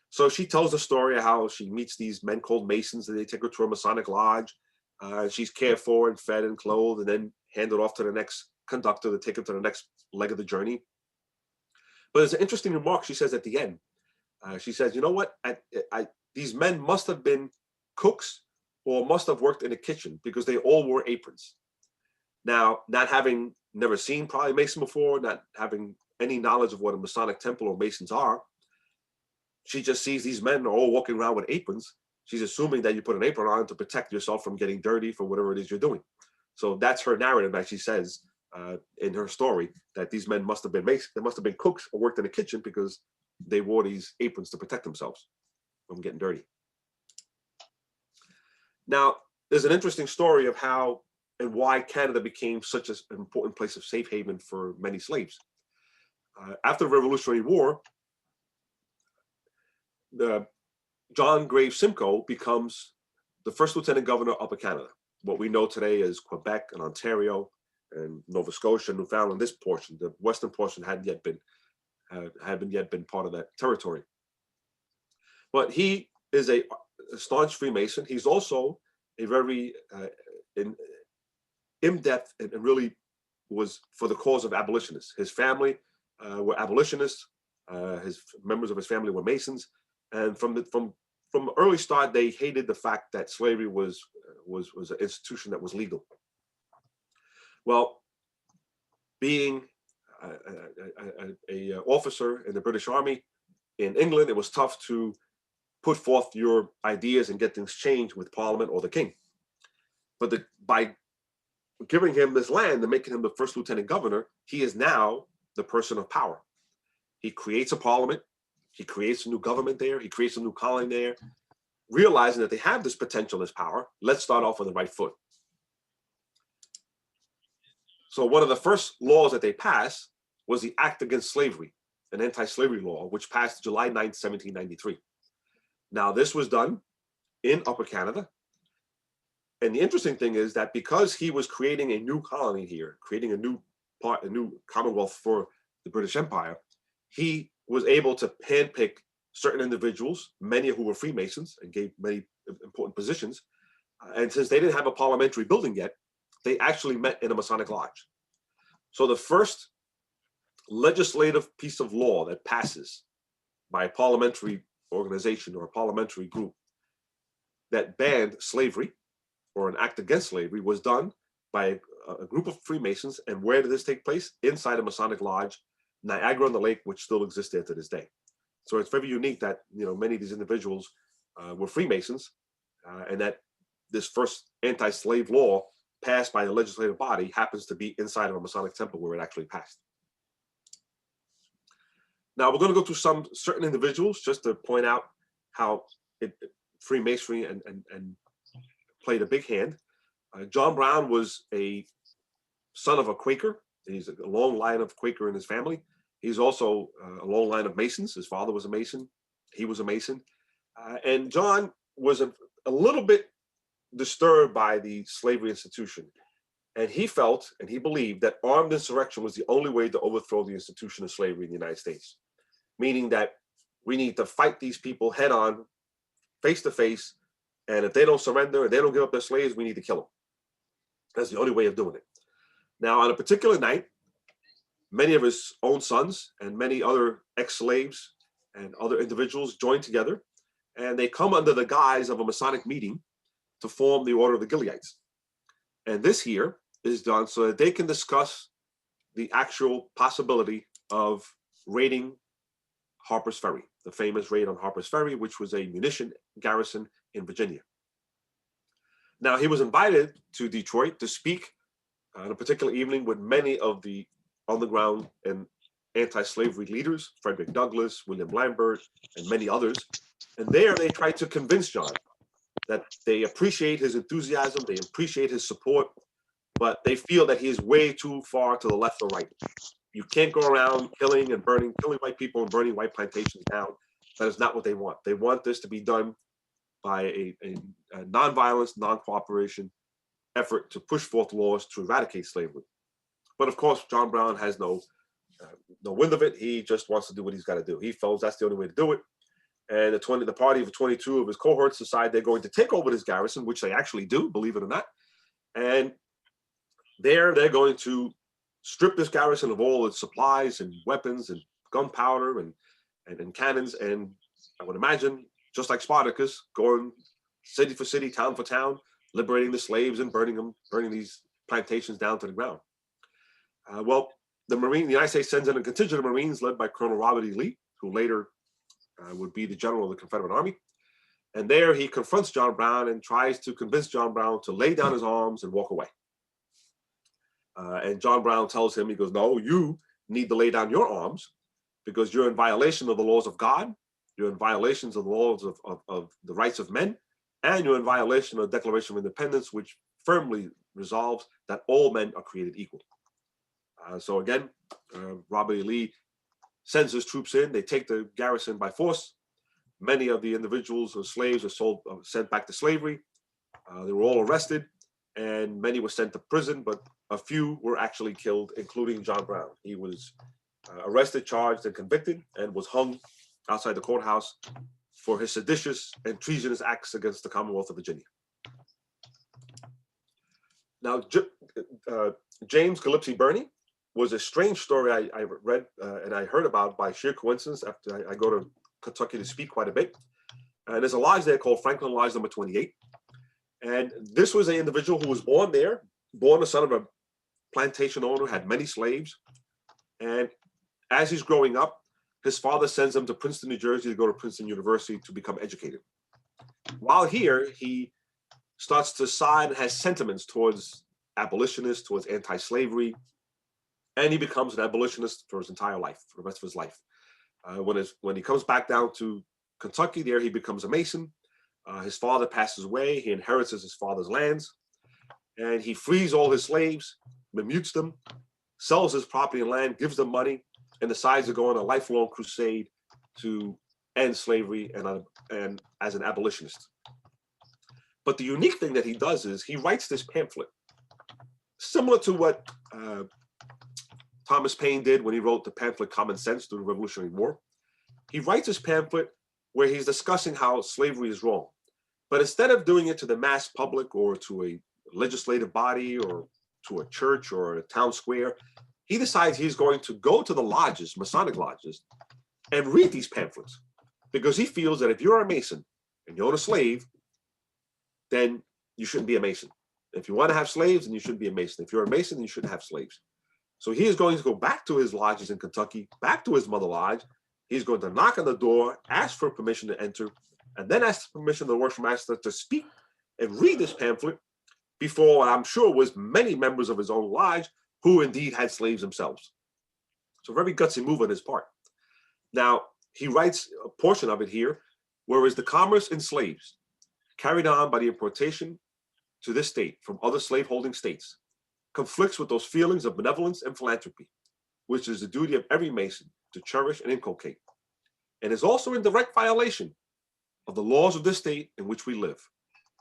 So she tells the story of how she meets these men called Masons, and they take her to a Masonic lodge. She's cared for and fed and clothed, and then handed off to the next conductor to take her to the next leg of the journey. But there's an interesting remark she says at the end. She says, you know what? These men must have been cooks or must have worked in a kitchen because they all wore aprons. Now, not having never seen probably Mason before, not having any knowledge of what a Masonic temple or Masons are, she just sees these men are all walking around with aprons. She's assuming that you put an apron on to protect yourself from getting dirty for whatever it is you're doing. So that's her narrative that she says in her story, that these men must have been Masons. They must have been cooks or worked in a kitchen because they wore these aprons to protect themselves from getting dirty. Now, there's an interesting story of how and why Canada became such an important place of safe haven for many slaves. After the Revolutionary War, John Graves Simcoe becomes the first lieutenant governor of Upper Canada, what we know today as Quebec and Ontario and Nova Scotia, Newfoundland. This portion, the western portion, hadn't yet been part of that territory. But he is a staunch Freemason. He's also a very in-depth and really was for the cause of abolitionists. His family were abolitionists. Members of his family were Masons, and from the early start, they hated the fact that slavery was an institution that was legal. Well, being an officer in the British Army in England, it was tough to put forth your ideas and get things changed with Parliament or the King. But by giving him this land and making him the first lieutenant governor, he is now the person of power. He creates a parliament, he creates a new government there, he creates a new colony there, realizing that they have this potential, this power. Let's start off on the right foot. So one of the first laws that they passed was the Act Against Slavery, an anti-slavery law, which passed July 9th, 1793. Now, this was done in Upper Canada. And the interesting thing is that because he was creating a new colony here, creating a new commonwealth for the British Empire, he was able to handpick certain individuals, many who were Freemasons, and gave many important positions. And since they didn't have a parliamentary building yet, they actually met in a Masonic lodge. So the first legislative piece of law that passes by a parliamentary organization or a parliamentary group that banned slavery or an act against slavery was done by a group of Freemasons. And where did this take place? Inside a Masonic lodge, Niagara-on-the-Lake, which still exists there to this day. So it's very unique that many of these individuals were Freemasons, and that this first anti-slave law passed by the legislative body happens to be inside of a Masonic temple where it actually passed. Now we're going to go through some certain individuals just to point out how Freemasonry and played a big hand. John Brown was a son of a Quaker. He's a long line of Quaker in his family. He's also a long line of Masons. His father was a Mason. He was a Mason. And John was a little bit disturbed by the slavery institution. And he felt and he believed that armed insurrection was the only way to overthrow the institution of slavery in the United States. Meaning that we need to fight these people head on, face to face. And if they don't surrender and they don't give up their slaves, we need to kill them. That's the only way of doing it. Now, on a particular night, many of his own sons and many other ex-slaves and other individuals join together, and they come under the guise of a Masonic meeting to form the Order of the Gileadites. And this here is done so that they can discuss the actual possibility of raiding Harper's Ferry, the famous raid on Harper's Ferry, which was a munition garrison in Virginia. Now, he was invited to Detroit to speak on a particular evening with many of the underground and anti-slavery leaders, Frederick Douglass, William Lambert, and many others. And there they tried to convince John that they appreciate his enthusiasm, they appreciate his support, but they feel that he is way too far to the left or right. You can't go around killing white people and burning white plantations down. That is not what they want. They want this to be done by a non-violence, non-cooperation effort to push forth laws to eradicate slavery. But of course, John Brown has no wind of it. He just wants to do what he's got to do. He feels that's the only way to do it. And the party of 22 of his cohorts decide they're going to take over this garrison, which they actually do, believe it or not. And they're going to strip this garrison of all its supplies and weapons and gunpowder and cannons. And I would imagine, just like Spartacus, going city for city, town for town, liberating the slaves and burning these plantations down to the ground. Well, the United States sends in a contingent of Marines led by Colonel Robert E. Lee, who later would be the general of the Confederate Army. And there he confronts John Brown and tries to convince John Brown to lay down his arms and walk away. And John Brown tells him, he goes, no, you need to lay down your arms because you're in violation of the laws of God. You're in violations of the laws of the rights of men. And you're in violation of the Declaration of Independence, which firmly resolves that all men are created equal. So again, Robert E. Lee sends his troops in. They take the garrison by force. Many of the individuals or slaves are sent back to slavery. They were all arrested, and many were sent to prison, but a few were actually killed, including John Brown. He was arrested, charged, and convicted, and was hung outside the courthouse for his seditious and treasonous acts against the Commonwealth of Virginia. Now, James Gillespie Birney was a strange story I read and I heard about by sheer coincidence after I go to Kentucky to speak quite a bit. And there's a lodge there called Franklin Lodge number 28. And this was an individual who was born there, born the son of a plantation owner, had many slaves. And as he's growing up, his father sends him to Princeton, New Jersey to go to Princeton University to become educated. While here, he starts to side and has sentiments towards abolitionists, towards anti-slavery, and he becomes an abolitionist for his entire life, for the rest of his life. When he comes back down to Kentucky, there he becomes a Mason. His father passes away. He inherits his father's lands, and he frees all his slaves, mutes them, sells his property and land, gives them money, and decides to go on a lifelong crusade to end slavery and as an abolitionist. But the unique thing that he does is he writes this pamphlet, similar to what Thomas Paine did when he wrote the pamphlet Common Sense during the Revolutionary War. He writes this pamphlet where he's discussing how slavery is wrong. But instead of doing it to the mass public or to a legislative body or to a church or a town square, he decides he's going to go to the lodges, Masonic lodges, and read these pamphlets, because he feels that if you're a Mason and you own a slave, then you shouldn't be a Mason. If you want to have slaves, then you shouldn't be a Mason. If you're a Mason, then you shouldn't have slaves. So he is going to go back to his lodges in Kentucky, back to his mother lodge. He's going to knock on the door, ask for permission to enter, and then ask permission of the worship master to speak and read this pamphlet before what I'm sure was many members of his own lodge who indeed had slaves themselves. So very gutsy move on his part. Now, he writes a portion of it here, whereas the commerce in slaves carried on by the importation to this state from other slaveholding states conflicts with those feelings of benevolence and philanthropy, which is the duty of every Mason to cherish and inculcate, and is also in direct violation of the laws of this state in which we live,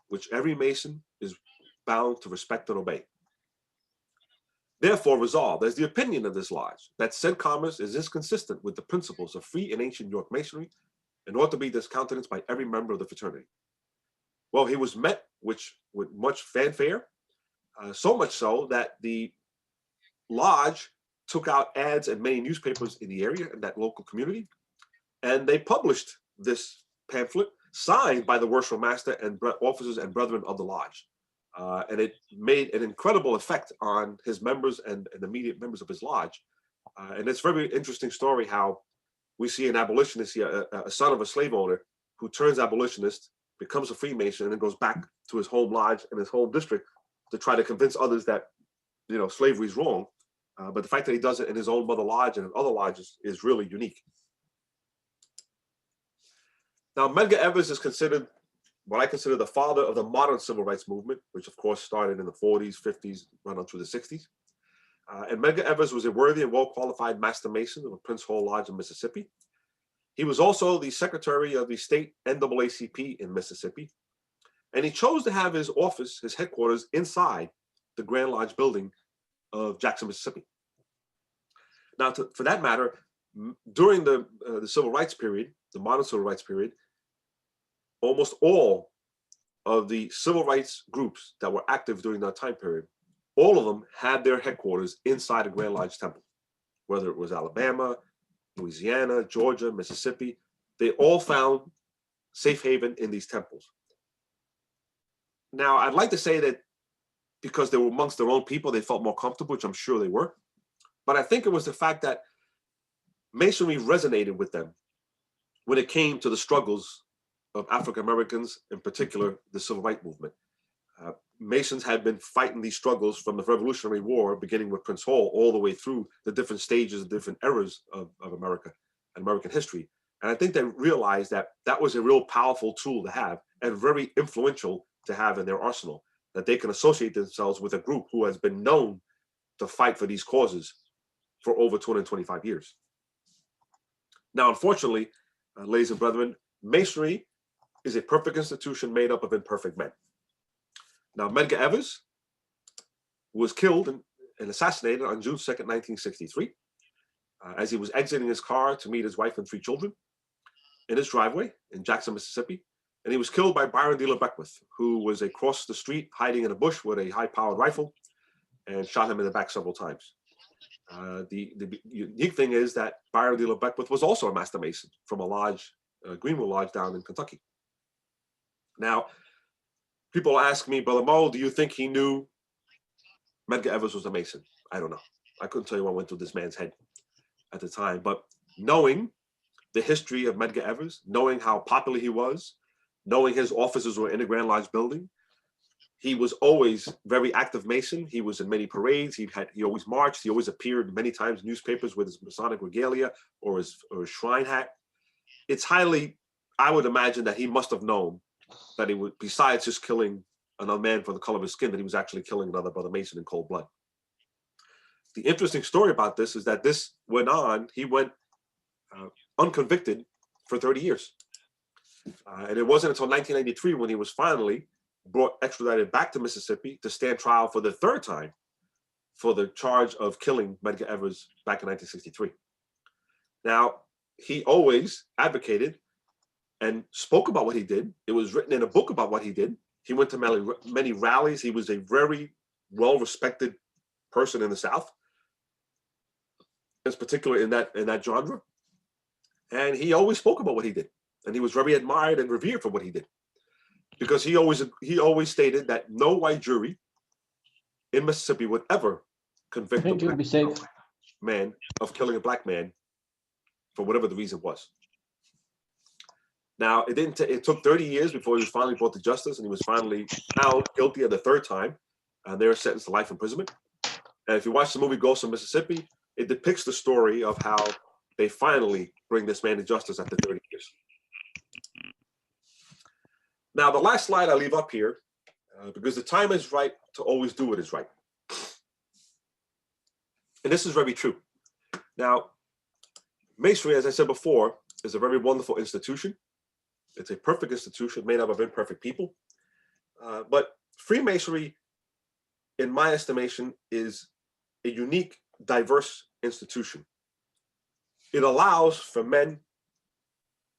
which every Mason is bound to respect and obey. Therefore, resolved as the opinion of this lodge that said commerce is inconsistent with the principles of free and ancient York Masonry and ought to be discountenanced by every member of the fraternity. Well, he was met with much fanfare, so much so that the lodge took out ads in many newspapers in the area, in that local community, and they published this pamphlet signed by the worship master and officers and brethren of the lodge. And it made an incredible effect on his members and immediate members of his lodge. And it's a very interesting story how we see an abolitionist here, a son of a slave owner who turns abolitionist, becomes a Freemason, and then goes back to his home lodge and his home district to try to convince others that, you know, slavery is wrong. But the fact that he does it in his own mother lodge and in other lodges is really unique. Now, Medgar Evers is considered what I consider the father of the modern civil rights movement, which of course started in the 40s, 50s, run on through the 60s. And Medgar Evers was a worthy and well-qualified Master Mason of Princehole Lodge in Mississippi. He was also the secretary of the state NAACP in Mississippi. And he chose to have his office, his headquarters, inside the Grand Lodge building of Jackson, Mississippi. Now, for that matter, during the civil rights period, the modern civil rights period, almost all of the civil rights groups that were active during that time period, all of them had their headquarters inside the Grand Lodge Temple, whether it was Alabama, Louisiana, Georgia, Mississippi. They all found safe haven in these temples. Now, I'd like to say that because they were amongst their own people, they felt more comfortable, which I'm sure they were. But I think it was the fact that Masonry resonated with them when it came to the struggles of African Americans, in particular, the Civil Rights Movement. Masons had been fighting these struggles from the Revolutionary War, beginning with Princehole, all the way through the different stages and different eras of America and American history. And I think they realized that that was a real powerful tool to have and very influential to have in their arsenal. that they can associate themselves with a group who has been known to fight for these causes for over 225 years. Now, unfortunately, ladies and brethren, Masonry is a perfect institution made up of imperfect men. Now, Medgar Evers was killed and assassinated on June 2nd, 1963, as he was exiting his car to meet his wife and 3 children in his driveway in Jackson, Mississippi. And he was killed by Byron D. Beckwith, who was across the street hiding in a bush with a high-powered rifle, and shot him in the back several times. The unique thing is that Byron D. Beckwith was also a Master Mason from a lodge, Greenwood Lodge down in Kentucky. Now, people ask me, Brother Mo, do you think he knew Medgar Evers was a Mason? I don't know. I couldn't tell you what went through this man's head at the time, but knowing the history of Medgar Evers, knowing how popular he was, knowing his officers were in the Grand Lodge building, he was always very active Mason. He was in many parades. He always marched. He always appeared many times in newspapers with his Masonic regalia or his shrine hat. It's highly, I would imagine that he must have known that he would, besides just killing another man for the color of his skin, that he was actually killing another brother Mason in cold blood. The interesting story about this is that this went on. He went unconvicted for 30 years. And it wasn't until 1993 when he was finally extradited back to Mississippi to stand trial for the 3rd time for the charge of killing Medgar Evers back in 1963. Now, he always advocated and spoke about what he did. It was written in a book about what he did. He went to many rallies. He was a very well-respected person in the South, in particular in that genre. And he always spoke about what he did. And he was very admired and revered for what he did. Because he always stated that no white jury in Mississippi would ever convict a black man of killing a black man for whatever the reason was. Now, it took 30 years before he was finally brought to justice, and he was finally found guilty of the 3rd time, and they were sentenced to life imprisonment. And if you watch the movie Ghost of Mississippi, it depicts the story of how they finally bring this man to justice after 30 years. Now, the last slide I leave up here, because the time is right to always do what is right. And this is very true. Now, Masonry, as I said before, is a very wonderful institution. It's a perfect institution made up of imperfect people. But Freemasonry, in my estimation, is a unique, diverse institution. It allows for men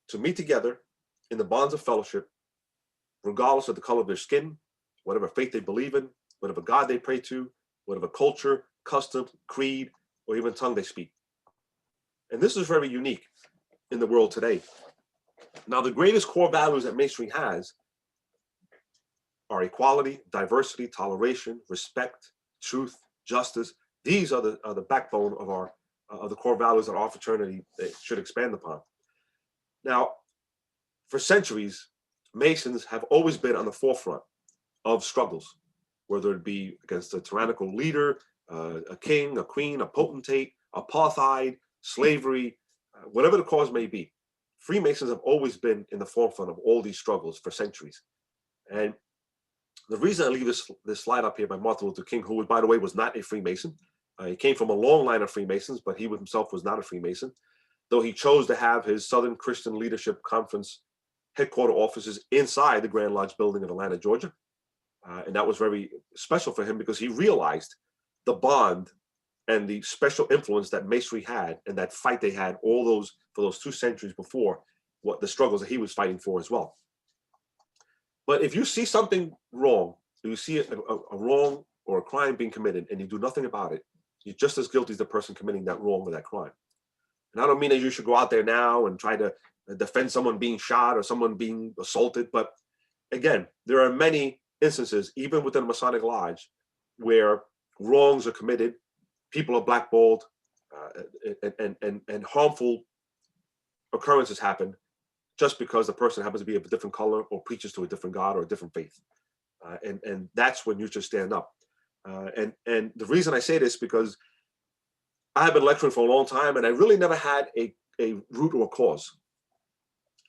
to meet together in the bonds of fellowship, regardless of the color of their skin, whatever faith they believe in, whatever God they pray to, whatever culture, custom, creed, or even tongue they speak. And this is very unique in the world today. Now, the greatest core values that Masonry has are equality, diversity, toleration, respect, truth, justice. These are the backbone of the core values that our fraternity should expand upon. Now, for centuries, Masons have always been on the forefront of struggles, whether it be against a tyrannical leader, a king, a queen, a potentate, apartheid, slavery, whatever the cause may be. Freemasons have always been in the forefront of all these struggles for centuries. And the reason I leave this slide up here by Martin Luther King, who, by the way, was not a Freemason. He came from a long line of Freemasons, but he himself was not a Freemason, though he chose to have his Southern Christian Leadership Conference headquarter offices inside the Grand Lodge building of Atlanta, Georgia. And that was very special for him because he realized the bond and the special influence that Masonry had and that fight they had for those 2 centuries before, what the struggles that he was fighting for as well. But if you see something wrong, if you see a wrong or a crime being committed and you do nothing about it, you're just as guilty as the person committing that wrong or that crime. And I don't mean that you should go out there now and try to defend someone being shot or someone being assaulted. But again, there are many instances, even within a Masonic Lodge, where wrongs are committed, people are blackballed, and harmful occurrences happen just because the person happens to be of a different color or preaches to a different God or a different faith. And that's when you should stand up. And the reason I say this because I have been lecturing for a long time and I really never had a root or a cause.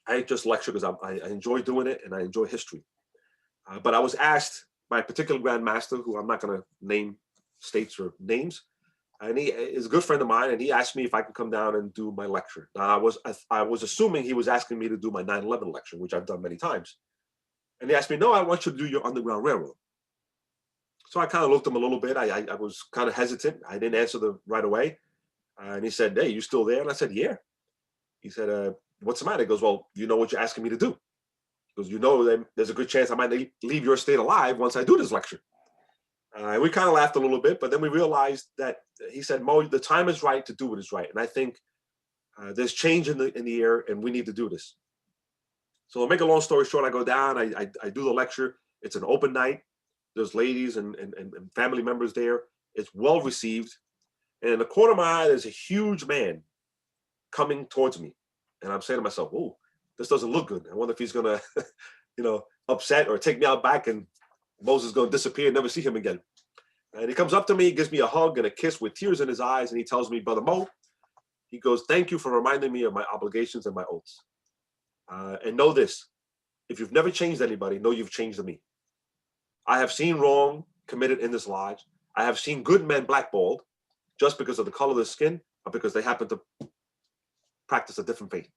I just lecture because I enjoy doing it and I enjoy history. But I was asked by a particular Grand Master who I'm not going to name states or names. And he is a good friend of mine, and he asked me if I could come down and do my lecture. Now, I was assuming he was asking me to do my 9/11 lecture, which I've done many times. And he asked me, no, I want you to do your Underground Railroad. So I kind of looked at him a little bit. I was kind of hesitant. I didn't answer right away. And he said, hey, you still there? And I said, yeah. He said, what's the matter? He goes, well, you know what you're asking me to do. He goes, you know that there's a good chance I might leave your state alive once I do this lecture. And we kind of laughed a little bit, but then we realized that he said, Mo, the time is right to do what is right. And I think there's change in the air, and we need to do this. So to make a long story short, I go down, I do the lecture. It's an open night. There's ladies and family members there. It's well received. And in the corner of my eye, there's a huge man coming towards me. And I'm saying to myself, oh, this doesn't look good. I wonder if he's going to, upset or take me out back, and Moses is going to disappear and never see him again. And he comes up to me, gives me a hug and a kiss with tears in his eyes. And he tells me, Brother Mo, he goes, thank you for reminding me of my obligations and my oaths. And know this, if you've never changed anybody, know you've changed me. I have seen wrong committed in this lodge. I have seen good men blackballed just because of the color of their skin or because they happen to practice a different faith.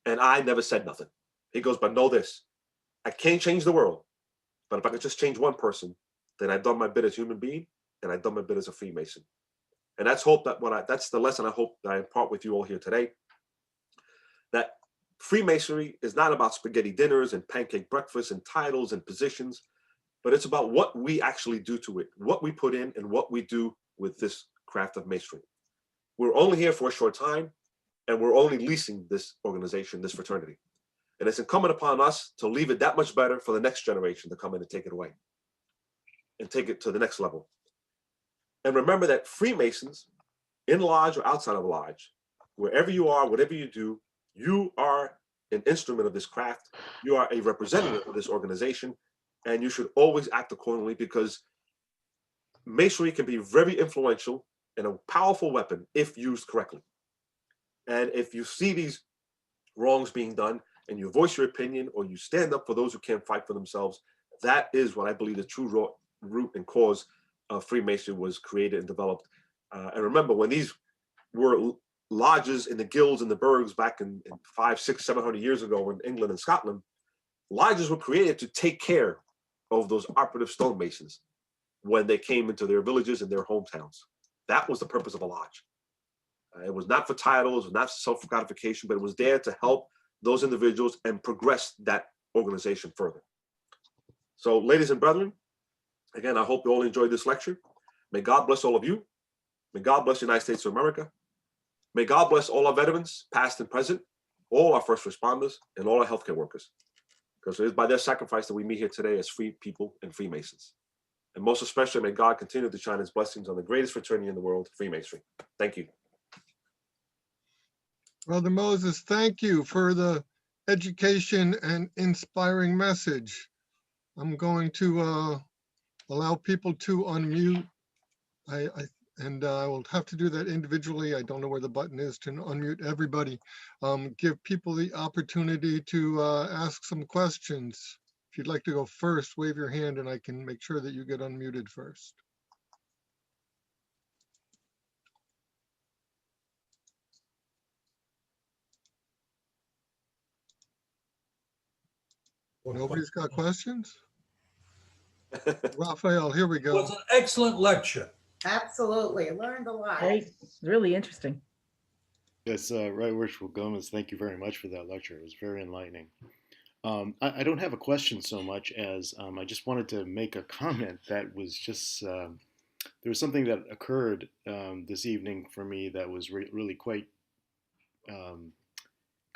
And I never said nothing. He goes, but know this, I can't change the world, but if I could just change one person, then I've done my bit as a human being, and I've done my bit as a Freemason. And that's that's the lesson I hope that I impart with you all here today. That Freemasonry is not about spaghetti dinners and pancake breakfasts and titles and positions, but it's about what we actually do to it, what we put in and what we do with this craft of masonry. We're only here for a short time, and we're only leasing this organization, this fraternity. And it's incumbent upon us to leave it that much better for the next generation to come in and take it away and take it to the next level. And remember that Freemasons, in lodge or outside of lodge, wherever you are, whatever you do, you are an instrument of this craft. You are a representative of this organization, and you should always act accordingly, because masonry can be very influential and a powerful weapon if used correctly. And if you see these wrongs being done and you voice your opinion, or you stand up for those who can't fight for themselves, that is what I believe the true root and cause of Freemasonry was created and developed. And remember, when these were lodges in the guilds and the burghs back in 500, 600, 700 years ago in England and Scotland, lodges were created to take care of those operative stonemasons when they came into their villages and their hometowns. That was the purpose of a lodge. It was not for titles, it was not self-gratification, but it was there to help those individuals and progress that organization further. So, ladies and brethren, again, I hope you all enjoyed this lecture. May God bless all of you. May God bless the United States of America. May God bless all our veterans, past and present, all our first responders, and all our healthcare workers. Because it is by their sacrifice that we meet here today as free people and Freemasons. And most especially, may God continue to shine his blessings on the greatest fraternity in the world, Freemasonry. Thank you. Brother Moses, thank you for the education and inspiring message. I'm going to allow people to unmute. I will have to do that individually. I don't know where the button is to unmute everybody. Give people the opportunity to ask some questions. If you'd like to go first, wave your hand and I can make sure that you get unmuted first. Nobody's got questions? Raphael, here we It go. was an excellent lecture. Absolutely, learned a lot. Great, really interesting. Yes, Right Worshipful Gomez, thank you very much for that lecture. It was very enlightening. I don't have a question so much as I just wanted to make a comment that was just, there was something that occurred this evening for me that was really quite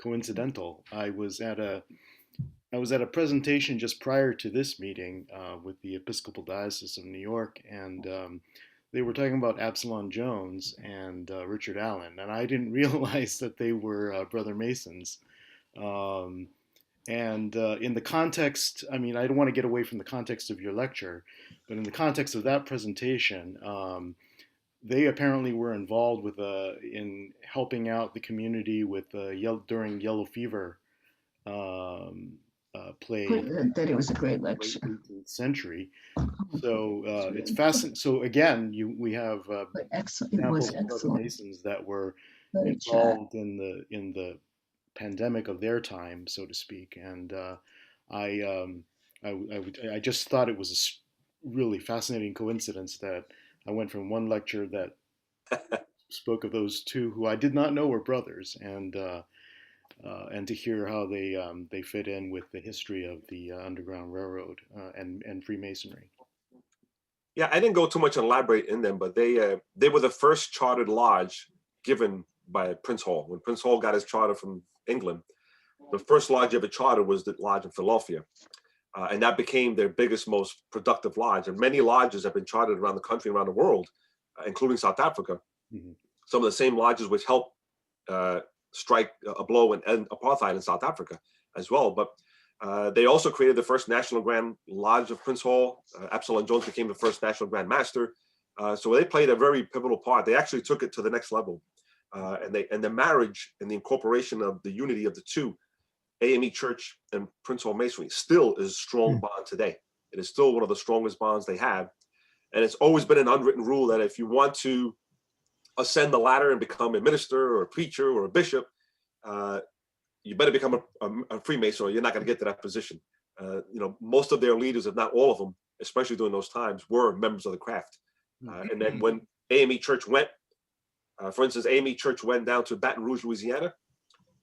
coincidental. I was at a presentation just prior to this meeting with the Episcopal Diocese of New York, and they were talking about Absalom Jones and Richard Allen, and I didn't realize that they were brother Masons. And in the context, I mean, I don't want to get away from the context of your lecture, but in the context of that presentation, they apparently were involved with in helping out the community with during yellow fever played That it was a great late lecture. 18th century. So it's fascinating. So again, we have But excellent. It was examples of other excellent. Masons that were Very chat. involved in the pandemic of their time, so to speak. And I just thought it was a really fascinating coincidence that I went from one lecture that spoke of those two who I did not know were brothers, and to hear how they fit in with the history of the Underground Railroad and Freemasonry. Yeah, I didn't go too much and elaborate in them, but they were the first chartered lodge given by Princehole. When Princehole got his charter from England, the first lodge ever chartered was the lodge in Philadelphia. And that became their biggest, most productive lodge. And many lodges have been chartered around the country, around the world, including South Africa. Mm-hmm. Some of the same lodges which helped strike a blow and end apartheid in South Africa as well. But they also created the first National Grand Lodge of Princehole. Absalom Jones became the first National Grand Master. So they played a very pivotal part. They actually took it to the next level. And the marriage and the incorporation of the unity of the two, AME Church and Princehole Masonry, still is a strong bond today. It is still one of the strongest bonds they have. And it's always been an unwritten rule that if you want to ascend the ladder and become a minister or a preacher or a bishop, you better become a Freemason or you're not going to get to that position. Most of their leaders, if not all of them, especially during those times, were members of the craft. And then when AME Church went, for instance, AME Church went down to Baton Rouge, Louisiana.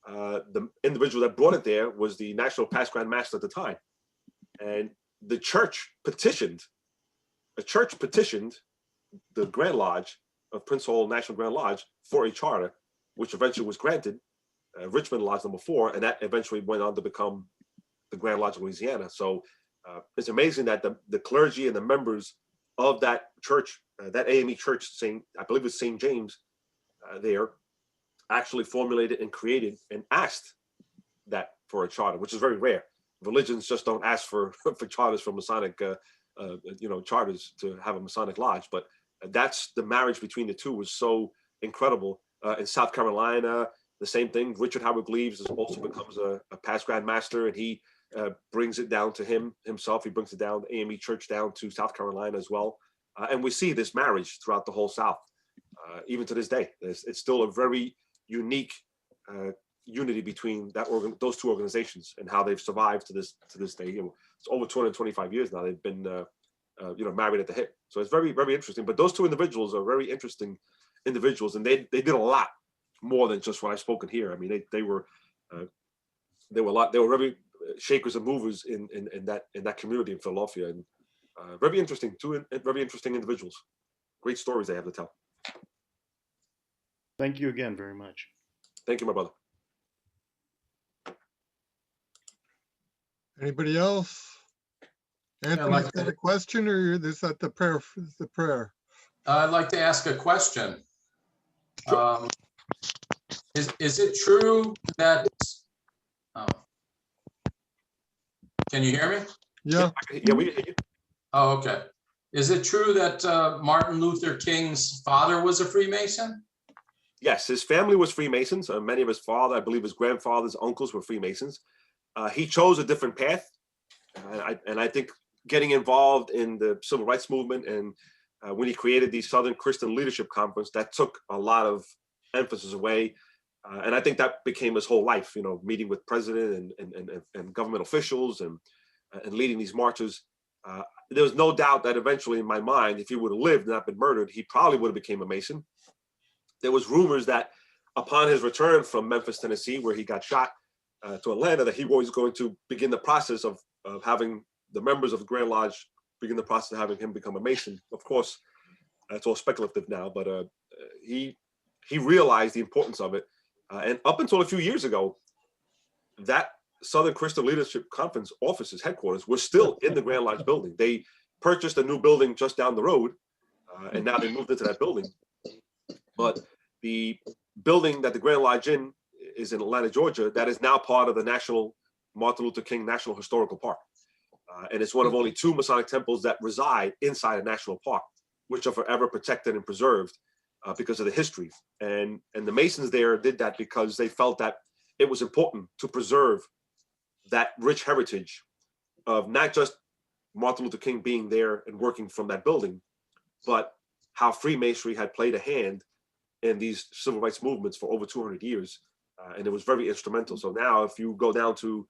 The individual that brought it there was the National Past Grand Master at the time. And the church petitioned the Grand Lodge of Princehole National Grand Lodge for a charter, which eventually was granted, Richmond Lodge number 4, and that eventually went on to become the Grand Lodge of Louisiana. So it's amazing that the clergy and the members of that church, that AME church, I believe it's St. James there, actually formulated and created and asked that for a charter, which is very rare. Religions just don't ask for charters for Masonic, charters to have a Masonic lodge. But that's the marriage between the two was so incredible. In South Carolina, the same thing. Richard Howard Gleaves also becomes a past Grand Master, and he brings it down to himself. He brings it down, the AME Church, down to South Carolina as well. And we see this marriage throughout the whole South, even to this day. It's still a very unique unity between those two organizations and how they've survived to this day. It's over 225 years now. They've been married at the hip. So it's very, very interesting. But those two individuals are very interesting individuals, and they did a lot more than just what I've spoken here. I mean, they were very shakers and movers in that community in Philadelphia, and very interesting individuals. Great stories they have to tell. Thank you again very much. Thank you, my brother. Anybody else? Anthony's got a question, or is that the prayer? The prayer. I'd like to ask a question. Sure. Is it true that? Oh. Can you hear me? Yeah. Yeah, we hear you. Oh, okay. Is it true that Martin Luther King's father was a Freemason? Yes, his family was Freemasons. Many of his father, I believe his grandfather's uncles were Freemasons. He chose a different path. And I think getting involved in the civil rights movement, and when he created the Southern Christian Leadership Conference, that took a lot of emphasis away. And I think that became his whole life, meeting with president and government officials and leading these marches. There was no doubt that eventually, in my mind, if he would have lived and not been murdered, he probably would have became a Mason. There was rumors that upon his return from Memphis, Tennessee, where he got shot, to Atlanta, that he was going to begin the process of having the members of the Grand Lodge begin the process of having him become a Mason. Of course, it's all speculative now, but he realized the importance of it. And up until a few years ago, that Southern Christian Leadership Conference offices, headquarters, were still in the Grand Lodge building. They purchased a new building just down the road, and now they moved into that building. But the building that the Grand Lodge is in Atlanta, Georgia, that is now part of the Martin Luther King National Historical Park. And it's one of only 2 Masonic temples that reside inside a national park, which are forever protected and preserved because of the history. And the Masons there did that because they felt that it was important to preserve that rich heritage of not just Martin Luther King being there and working from that building, but how Freemasonry had played a hand in these civil rights movements for over 200 years. And it was very instrumental. So now if you go down to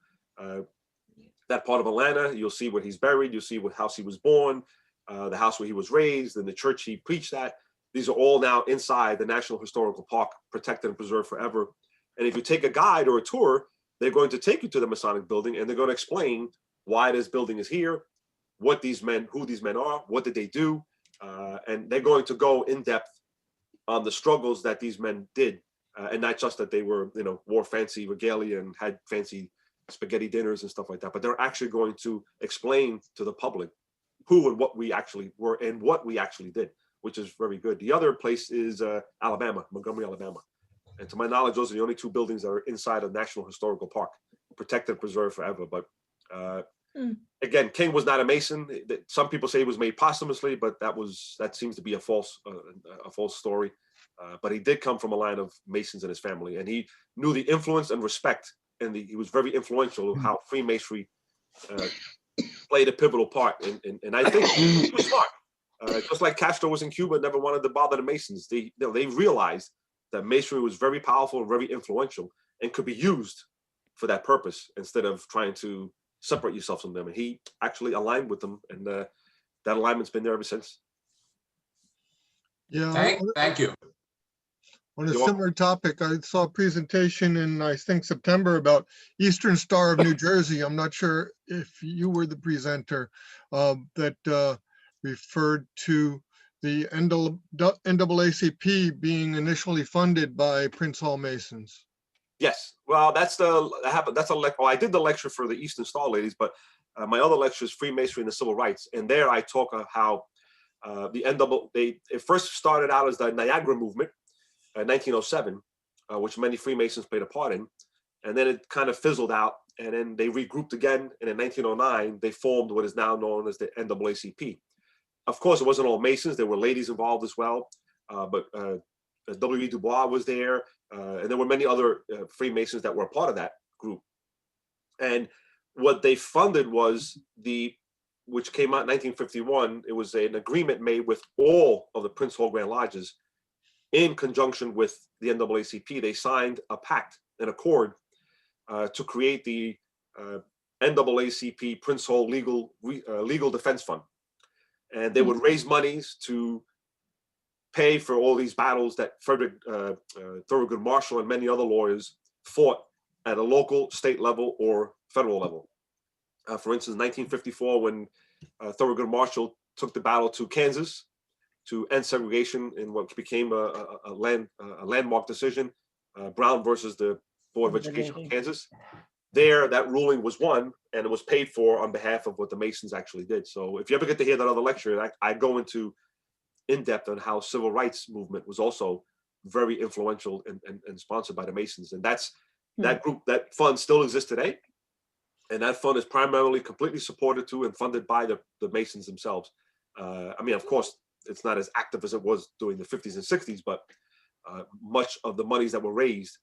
that part of Atlanta, you'll see where he's buried, you'll see what house he was born, the house where he was raised, and the church he preached at. These are all now inside the National Historical Park, protected and preserved forever. And if you take a guide or a tour, they're going to take you to the Masonic Building, and they're going to explain why this building is here, what these men, who these men are, what did they do, and they're going to go in depth on the struggles that these men did, and not just that they were, wore fancy regalia and had fancy spaghetti dinners and stuff like that, but they're actually going to explain to the public who and what we actually were and what we actually did, which is very good. The other place is Alabama, Montgomery, Alabama. And to my knowledge, those are the only two buildings that are inside of National Historical Park, protected and preserved forever. But again, King was not a Mason. Some people say he was made posthumously, but that seems to be a false story. But he did come from a line of Masons in his family, and he knew the influence and respect, and he was very influential of how Freemasonry played a pivotal part. And I think he was smart. Just like Castro was in Cuba, never wanted to bother the Masons. They realized that Masonry was very powerful and very influential and could be used for that purpose instead of trying to separate yourself from them. And he actually aligned with them, and that alignment's been there ever since. Yeah. Thank you. On a similar topic, I saw a presentation in, I think, September about Eastern Star of New Jersey. I'm not sure if you were the presenter, that referred to the NAACP being initially funded by Princehole Masons. Yes, well, I did the lecture for the Eastern Star ladies, but my other lecture is Freemasonry and the Civil Rights, and there I talk of how it first started out as the Niagara movement in 1907, which many Freemasons played a part in, and then it kind of fizzled out, and then they regrouped again, and in 1909 they formed what is now known as the NAACP. Of course, it wasn't all Masons; there were ladies involved as well, but W.E. Du Bois was there, and there were many other Freemasons that were a part of that group. And what they funded was which came out in 1951. It was an agreement made with all of the Princehole Grand Lodges in conjunction with the NAACP. They signed a pact, an accord, to create the NAACP Princehole Legal Defense Fund. And they would raise monies to pay for all these battles that Frederick Thurgood Marshall and many other lawyers fought at a local, state level, or federal level. For instance, 1954, when Thurgood Marshall took the battle to Kansas to end segregation in what became a landmark decision, Brown versus the Board of Education of Kansas. There, that ruling was won, and it was paid for on behalf of what the Masons actually did. So if you ever get to hear that other lecture, I go into in-depth on how civil rights movement was also very influential and sponsored by the Masons. And that group, that fund still exists today. And that fund is primarily completely supported to and funded by the Masons themselves. I mean, of course, it's not as active as it was during the 50s and 60s, but much of the monies that were raised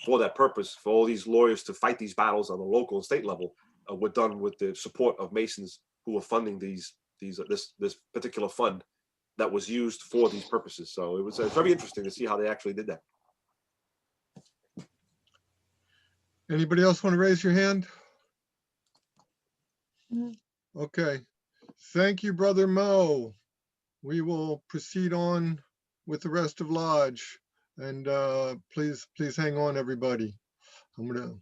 for that purpose, for all these lawyers to fight these battles on the local and state level, were done with the support of Masons who were funding this particular fund that was used for these purposes. So it was very interesting to see how they actually did that. Anybody else want to raise your hand? No. Okay. Thank you, Brother Mo. We will proceed on with the rest of Lodge. And please hang on, everybody. I'm going to